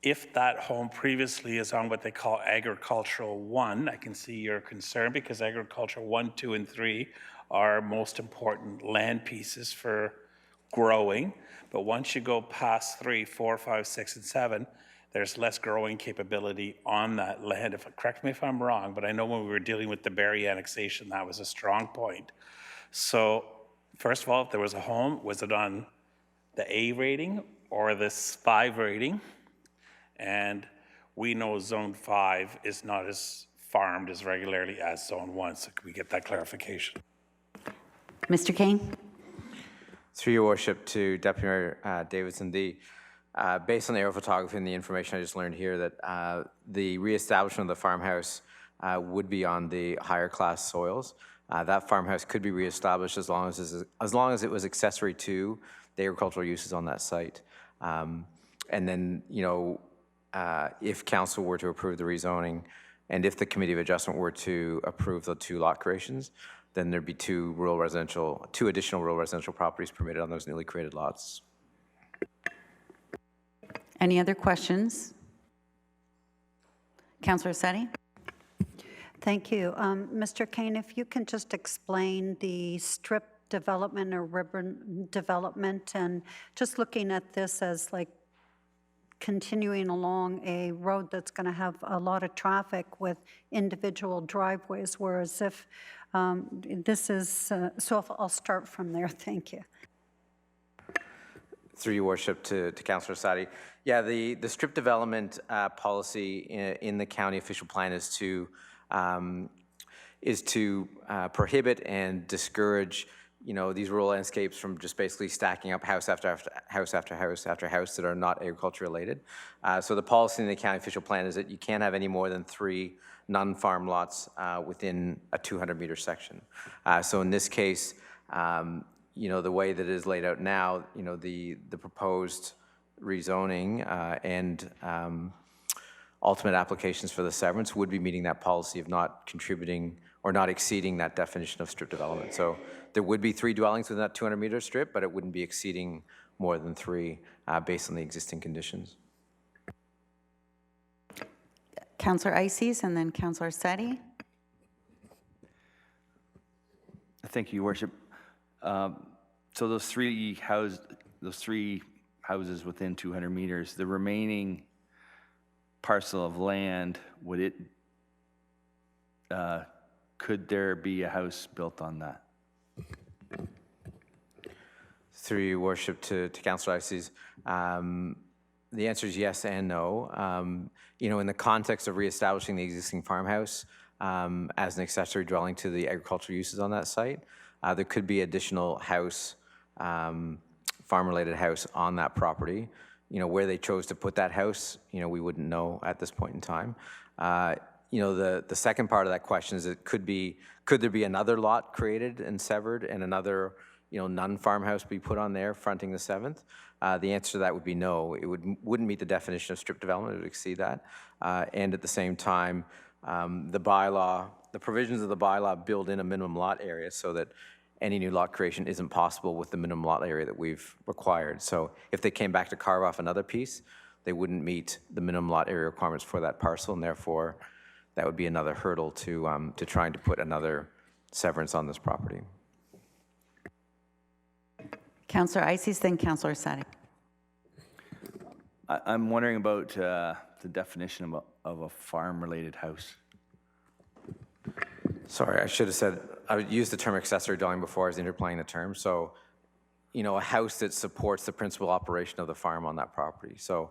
if that home previously is on what they call agricultural 1, I can see your concern because agricultural 1, 2, and 3 are most important land pieces for growing. But once you go past 3, 4, 5, 6, and 7, there's less growing capability on that land. Correct me if I'm wrong, but I know when we were dealing with the Barrie annexation, that was a strong point. So first of all, if there was a home, was it on the A rating or this 5 rating? And we know Zone 5 is not as farmed as regularly as Zone 1, so can we get that clarification? Mr. Kane? Through your worship to Deputy Mayor Davidson, based on the aerial photography and the information I just learned here, that the reestablishment of the farmhouse would be on the higher class soils. That farmhouse could be reestablished as long as it was accessory to the agricultural uses on that site. And then, if council were to approve the rezoning, and if the Committee of Adjustment were to approve the 2 lot creations, then there'd be 2 additional rural residential properties permitted on those newly created lots. Any other questions? Councillor Seti? Thank you. Mr. Kane, if you can just explain the strip development or ribbon development, and just looking at this as like continuing along a road that's going to have a lot of traffic with individual driveways, whereas if this is, so if I'll start from there. Thank you. Through your worship to Councillor Sadi. Yeah, the strip development policy in the county official plan is to prohibit and discourage these rural landscapes from just basically stacking up house after house after house after house that are not agriculture related. So the policy in the county official plan is that you can't have any more than 3 non-farm lots within a 200-meter section. So in this case, the way that it is laid out now, the proposed rezoning and ultimate applications for the severance would be meeting that policy of not contributing or not exceeding that definition of strip development. So there would be 3 dwellings within that 200-meter strip, but it wouldn't be exceeding more than 3 based on the existing conditions. Councillor Ices and then Councillor Seti. Thank you, Your Worship. So those three houses within 200 meters, the remaining parcel of land, could there be a house built on that? Through your worship to Councillor Ices, the answer is yes and no. In the context of reestablishing the existing farmhouse as an accessory dwelling to the agricultural uses on that site, there could be additional house, farm-related house on that property. Where they chose to put that house, we wouldn't know at this point in time. The second part of that question is could there be another lot created and severed and another, non-farmhouse be put on there fronting the 7th? The answer to that would be no. It wouldn't meet the definition of strip development. It would exceed that. And at the same time, the provisions of the bylaw build in a minimum lot area so that any new lot creation isn't possible with the minimum lot area that we've required. So if they came back to carve off another piece, they wouldn't meet the minimum lot area requirements for that parcel, and therefore that would be another hurdle to trying to put another severance on this property. Councillor Ices, then Councillor Sadi. I'm wondering about the definition of a farm-related house. Sorry, I should have said, I would use the term accessory dwelling before I was interplaying the term. So, a house that supports the principal operation of the farm on that property. So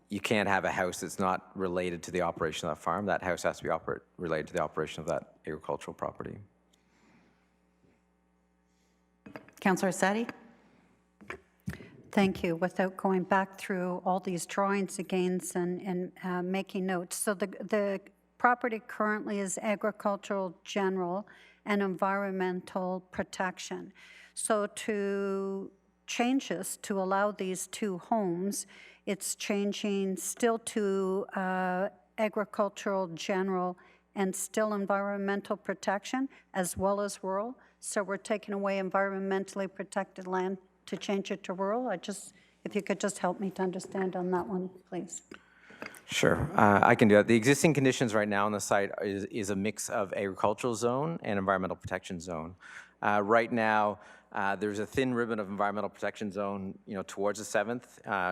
you can't have a house that's not related to the operation of that farm. That house has to be related to the operation of that agricultural property. Councillor Sadi. Thank you. Without going back through all these drawings again and making notes. So the property currently is agricultural general and environmental protection. So to change this, to allow these 2 homes, it's changing still to agricultural, general, and still environmental protection, as well as rural. So we're taking away environmentally protected land to change it to rural. If you could just help me to understand on that one, please. Sure, I can do that. The existing conditions right now on the site is a mix of agricultural zone and environmental protection zone. Right now, there's a thin ribbon of environmental protection zone, towards the 7th,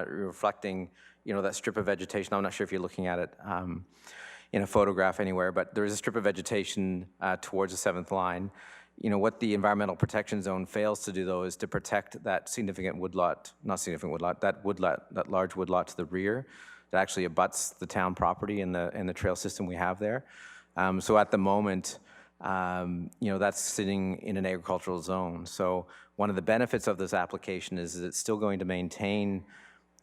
reflecting, that strip of vegetation. I'm not sure if you're looking at it in a photograph anywhere, but there is a strip of vegetation towards the 7th line. What the environmental protection zone fails to do, though, is to protect that significant woodlot, that large woodlot to the rear that actually abuts the town property and the trail system we have there. So at the moment, that's sitting in an agricultural zone. So one of the benefits of this application is that it's still going to maintain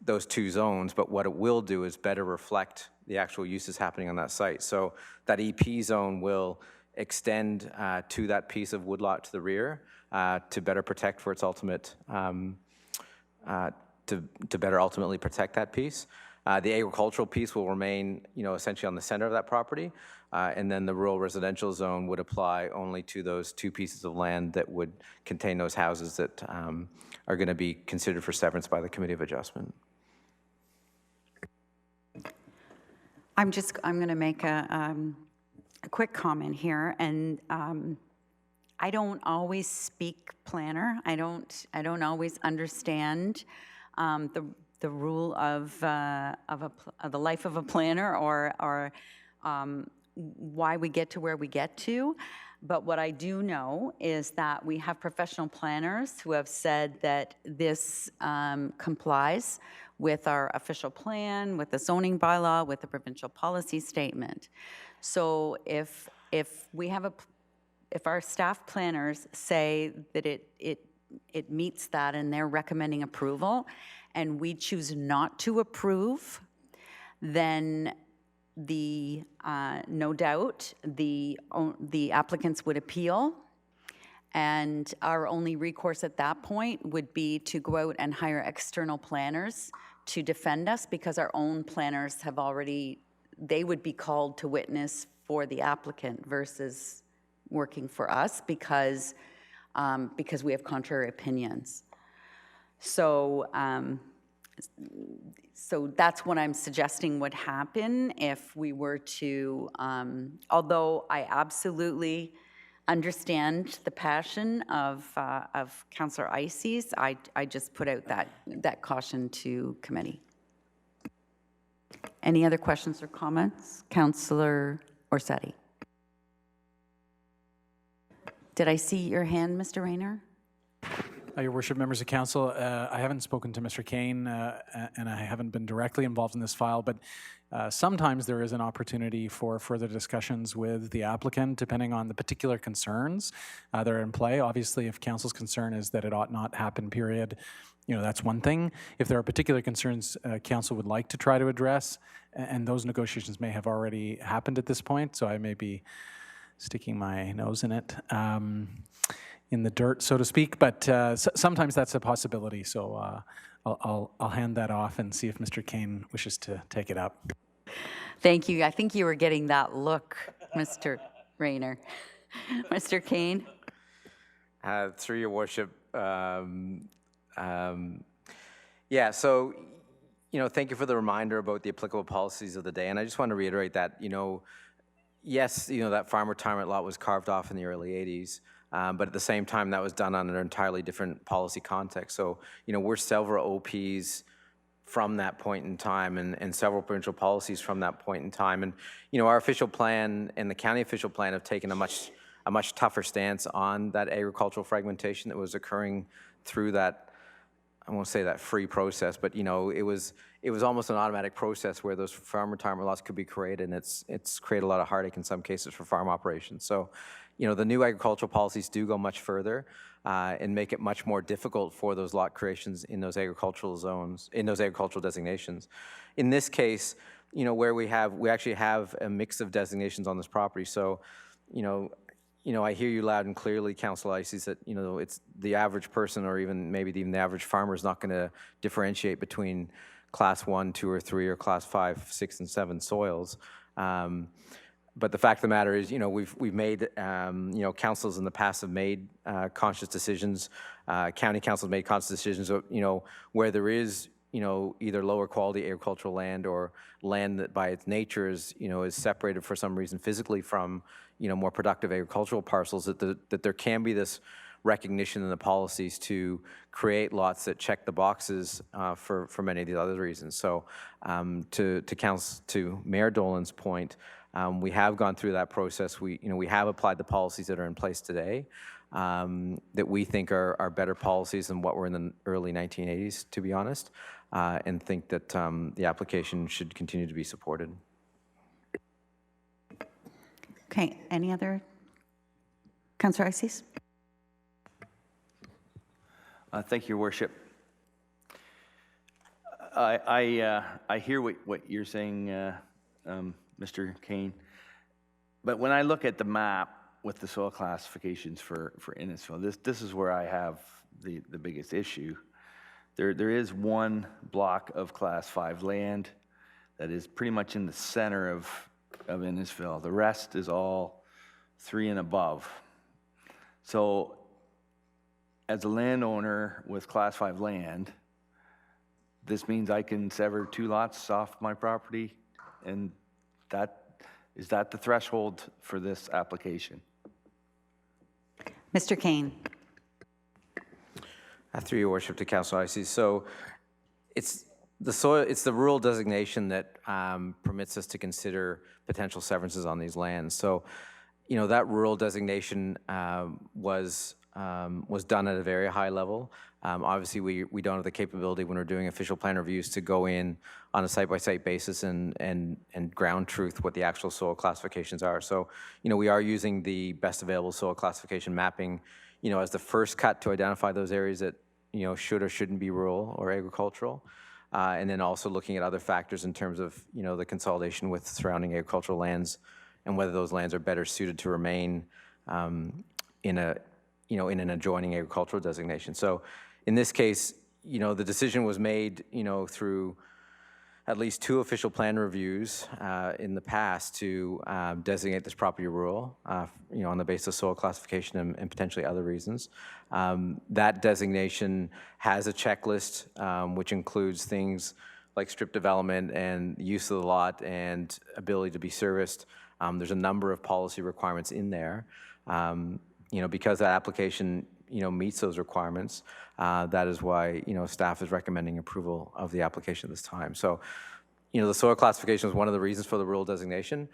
those two zones, but what it will do is better reflect the actual uses happening on that site. So that EP zone will extend to that piece of woodlot to the rear to better protect for its ultimate, to better ultimately protect that piece. The agricultural piece will remain, essentially on the center of that property, and then the rural residential zone would apply only to those two pieces of land that would contain those houses that are going to be considered for severance by the Committee of Adjustment. I'm going to make a quick comment here, and I don't always speak planner. I don't always understand the rule of the life of a planner, or why we get to where we get to. But what I do know is that we have professional planners who have said that this complies with our official plan, with the zoning bylaw, with the provincial policy statement. So if our staff planners say that it meets that and they're recommending approval, and we choose not to approve, then no doubt the applicants would appeal, and our only recourse at that point would be to go out and hire external planners to defend us, because our own planners they would be called to witness for the applicant versus working for us, because we have contrary opinions. So that's what I'm suggesting would happen if we were to, although I absolutely understand the passion of Councillor Ices, I just put out that caution to committee. Any other questions or comments? Councillor Orsatti. Did I see your hand, Mr. Rayner? Your Worship, members of council, I haven't spoken to Mr. Kane and I haven't been directly involved in this file, but sometimes there is an opportunity for further discussions with the applicant depending on the particular concerns that are in play. Obviously, if council's concern is that it ought not happen, period, that's one thing. If there are particular concerns council would like to try to address, and those negotiations may have already happened at this point, so I may be sticking my nose in it. In the dirt, so to speak, but sometimes that's a possibility. So I'll hand that off and see if Mr. Kane wishes to take it up. Thank you. I think you were getting that look, Mr. Rayner. Mr. Kane? Through your worship, yeah, so, thank you for the reminder about the applicable policies of the day. And I just want to reiterate that, yes, that farm retirement lot was carved off in the early 80s. But at the same time, that was done on an entirely different policy context. So, we're several OPs from that point in time and several provincial policies from that point in time. And, our official plan and the county official plan have taken a much tougher stance on that agricultural fragmentation that was occurring through that, I won't say that free process, but, it was almost an automatic process where those farm retirement lots could be created, and it's created a lot of heartache in some cases for farm operations. So, the new agricultural policies do go much further and make it much more difficult for those lot creations in those agricultural zones, in those agricultural designations. In this case, where we actually have a mix of designations on this property. So, I hear you loud and clearly, Councillor Ices, that, it's the average person or maybe even the average farmer is not going to differentiate between class 1, 2, or 3 or class 5, 6, and 7 soils. But the fact of the matter is, we've made, councils in the past have made conscious decisions. County councils made conscious decisions, where there is, either lower quality agricultural land or land that by its nature is separated for some reason physically from, more productive agricultural parcels, that there can be this recognition in the policies to create lots that check the boxes for many of these other reasons. So to Mayor Dolan's point, we have gone through that process. We have applied the policies that are in place today that we think are better policies than what were in the early 1980s, to be honest, and think that the application should continue to be supported. Okay, any other? Councillor Ices? Thank you, Your Worship. I hear what you're saying, Mr. Kane, but when I look at the map with the soil classifications for Innisfil, this is where I have the biggest issue. There is one block of Class 5 land that is pretty much in the center of Innisfil. The rest is all 3 and above. So as a landowner with Class 5 land, this means I can sever 2 lots off my property, and is that the threshold for this application? Mr. Kane. Through Your Worship to Councilor Ices. So it's the rural designation that permits us to consider potential severances on these lands. So, that rural designation was done at a very high level. Obviously, we don't have the capability when we're doing official plan reviews to go in on a site-by-site basis and ground truth what the actual soil classifications are. So, we are using the best available soil classification mapping, as the first cut to identify those areas that, should or shouldn't be rural or agricultural. And then also looking at other factors in terms of, the consolidation with surrounding agricultural lands and whether those lands are better suited to remain in an adjoining agricultural designation. So in this case, the decision was made, through at least 2 official plan reviews in the past to designate this property rural, on the basis of soil classification and potentially other reasons. That designation has a checklist, which includes things like strip development and use of the lot and ability to be serviced. There's a number of policy requirements in there. Because that application, meets those requirements, that is why, staff is recommending approval of the application at this time. So, the soil classification is one of the reasons for the rural designation.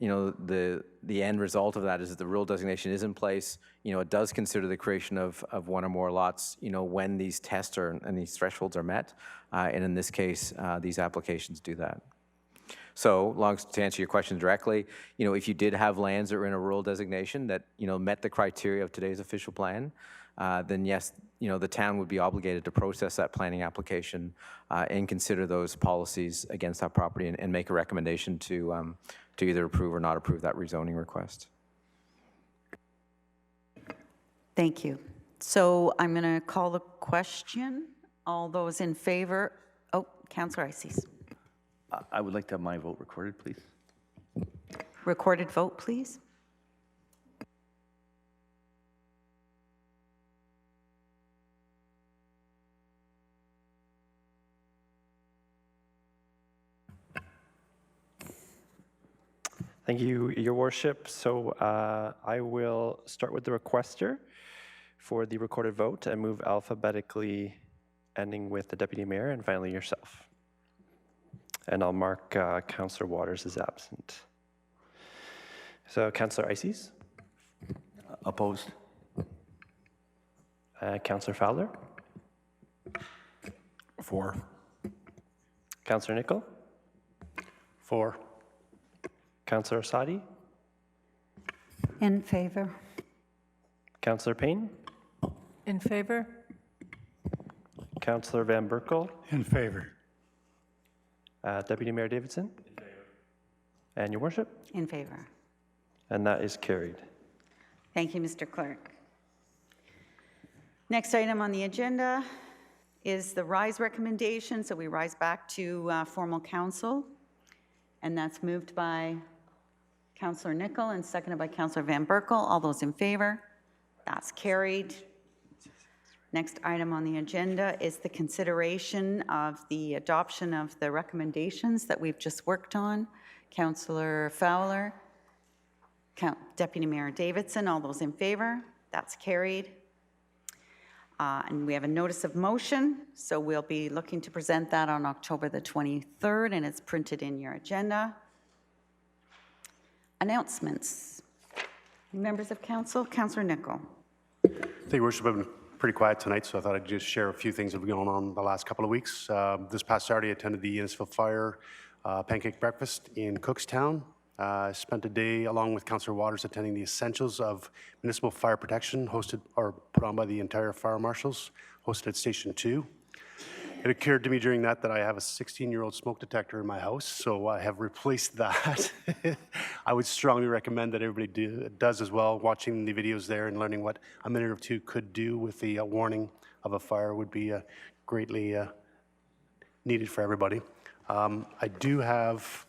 The end result of that is that the rural designation is in place. It does consider the creation of 1 or more lots, when these tests and these thresholds are met. And in this case, these applications do that. So, to answer your question directly, if you did have lands that were in a rural designation that, met the criteria of today's official plan, then yes, the town would be obligated to process that planning application and consider those policies against that property and make a recommendation to either approve or not approve that rezoning request. Thank you. So I'm going to call the question. All those in favor? Oh, Councillor Ices. I would like to have my vote recorded, please. Recorded vote, please. Thank you, Your Worship. So I will start with the requester for the recorded vote and move alphabetically, ending with the Deputy Mayor and finally yourself. And I'll mark Councillor Waters as absent. So Councillor Ices? Opposed. Councillor Fowler? For. Councillor Nicol? For. Councillor Sadi? In favor. Councillor Payne? In favor? Councillor Van Berkel? In favor. Deputy Mayor Davidson? In favor. And Your Worship? In favor. And that is carried. Thank you, Mr. Clerk. Next item on the agenda is the RISE recommendation. So we rise back to formal council. And that's moved by Councillor Nicol and seconded by Councillor Van Berkel. All those in favor? That's carried. Next item on the agenda is the consideration of the adoption of the recommendations that we've just worked on. Councillor Fowler, Deputy Mayor Davidson, all those in favor? That's carried. And we have a notice of motion, so we'll be looking to present that on October the 23rd, and it's printed in your agenda. Announcements. Members of council, Councillor Nicol. Thank you, Your Worship. I've been pretty quiet tonight, so I thought I'd just share a few things that have been going on the last couple of weeks. This past Saturday, I attended the Innisfil Fire Pancake Breakfast in Cookstown. I spent a day along with Councillor Waters attending the Essentials of Municipal Fire Protection hosted or put on by the entire fire marshals, hosted at Station 2. It occurred to me during that I have a 16-year-old smoke detector in my house, so I have replaced that. I would strongly recommend that everybody does as well. Watching the videos there and learning what a minute or two could do with the warning of a fire would be greatly needed for everybody. I do have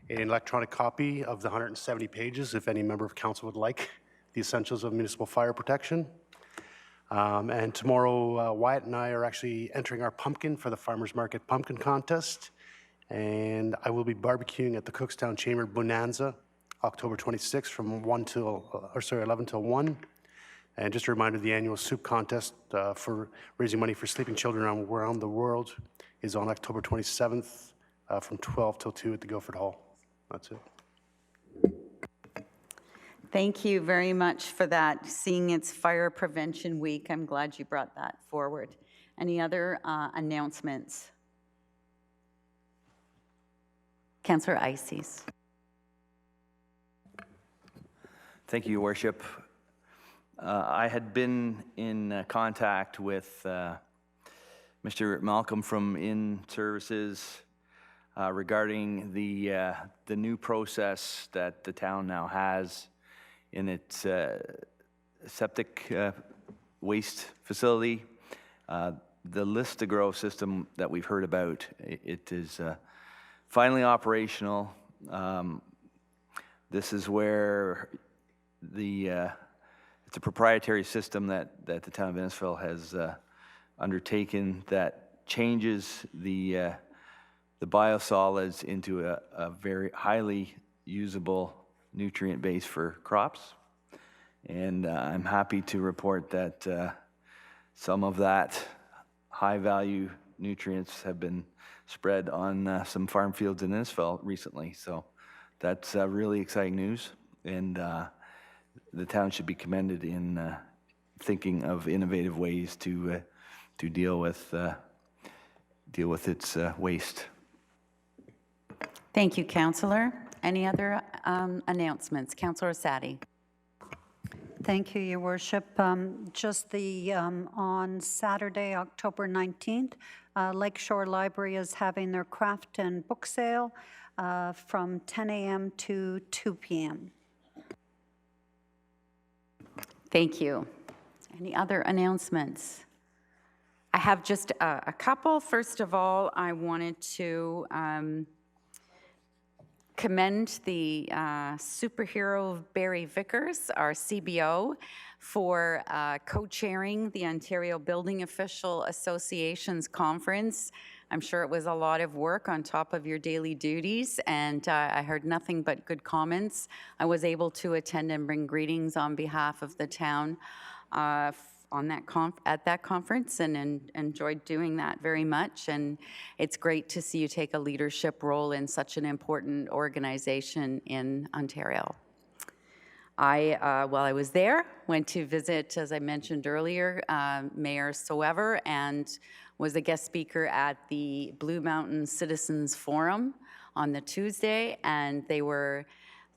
an electronic copy of the 170 pages, if any member of council would like, the Essentials of Municipal Fire Protection. And tomorrow, Wyatt and I are actually entering our pumpkin for the Farmers Market Pumpkin Contest. And I will be barbecuing at the Cookstown Chamber Bonanza, October 26th from 11 till 1. And just a reminder, the annual soup contest for raising money for sleeping children around the world is on October 27th from 12 till 2 at the Guildford Hall. That's it. Thank you very much for that. Seeing it's Fire Prevention Week, I'm glad you brought that forward. Any other announcements? Councillor Ices. Thank you, Your Worship. I had been in contact with Mr. Malcolm from In Services regarding the new process that the town now has in its septic waste facility. The list to grow system that we've heard about, it is finally operational. This is where it's a proprietary system that the town of Innisfil has undertaken that changes the biosolids into a very highly usable nutrient base for crops. And I'm happy to report that some of that high-value nutrients have been spread on some farm fields in Innisfil recently. So that's really exciting news. And the town should be commended in thinking of innovative ways to deal with its waste. Thank you, Councillor. Any other announcements? Councillor Ossati. Thank you, Your Worship. Just on Saturday, October 19th, Lakeshore Library is having their craft and book sale from 10 a.m. to 2 p.m. Thank you. Any other announcements? I have just a couple. First of all, I wanted to commend the superhero Barry Vickers, our CBO, for co-chairing the Ontario Building Official Association's conference. I'm sure it was a lot of work on top of your daily duties, and I heard nothing but good comments. I was able to attend and bring greetings on behalf of the town at that conference, and enjoyed doing that very much. And it's great to see you take a leadership role in such an important organization in Ontario. While I was there, went to visit, as I mentioned earlier, Mayor Soever, and was a guest speaker at the Blue Mountain Citizens Forum on the Tuesday, and they were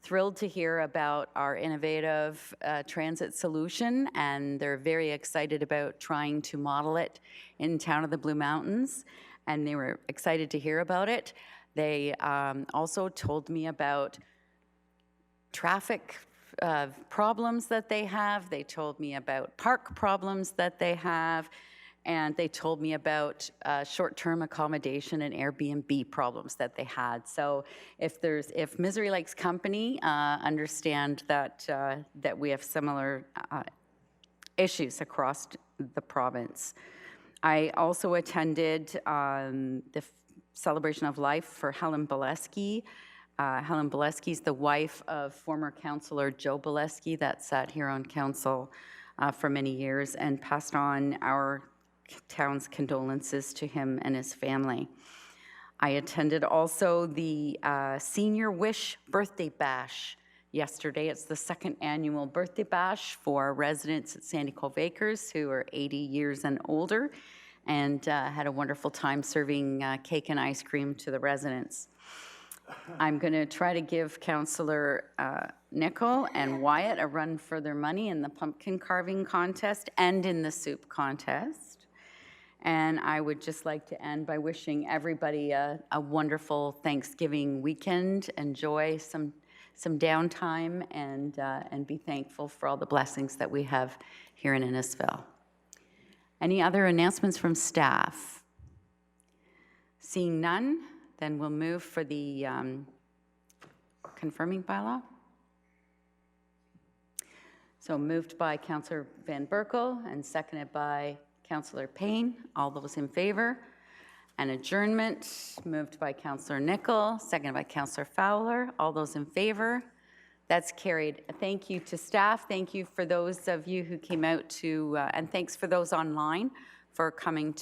thrilled to hear about our innovative transit solution, and they're very excited about trying to model it in Town of the Blue Mountains, and they were excited to hear about it. They also told me about traffic problems that they have. They told me about park problems that they have, and they told me about short-term accommodation and Airbnb problems that they had. So if misery likes company, understand that that we have similar issues across the province. I also attended the celebration of life for Helen Bolesky. Helen Bolesky is the wife of former councillor Joe Bolesky that sat here on council for many years and passed on our town's condolences to him and his family. I attended also the Senior Wish Birthday Bash yesterday. It's the second annual birthday bash for residents at Sandy Cove Acres who are 80 years and older, and had a wonderful time serving cake and ice cream to the residents. I'm going to try to give Councillor Nickel and Wyatt a run for their money in the pumpkin carving contest and in the soup contest. And I would just like to end by wishing everybody a wonderful Thanksgiving weekend. Enjoy some downtime and be thankful for all the blessings that we have here in Innisfil. Any other announcements from staff? Seeing none, then we'll move for the confirming bylaw. So moved by Councillor Van Berkel and seconded by Councillor Payne. All those in favor? An adjournment moved by Councillor Nickel, seconded by Councillor Fowler. All those in favor? That's carried. Thank you to staff. Thank you for those of you who came out to, and thanks for those online for coming to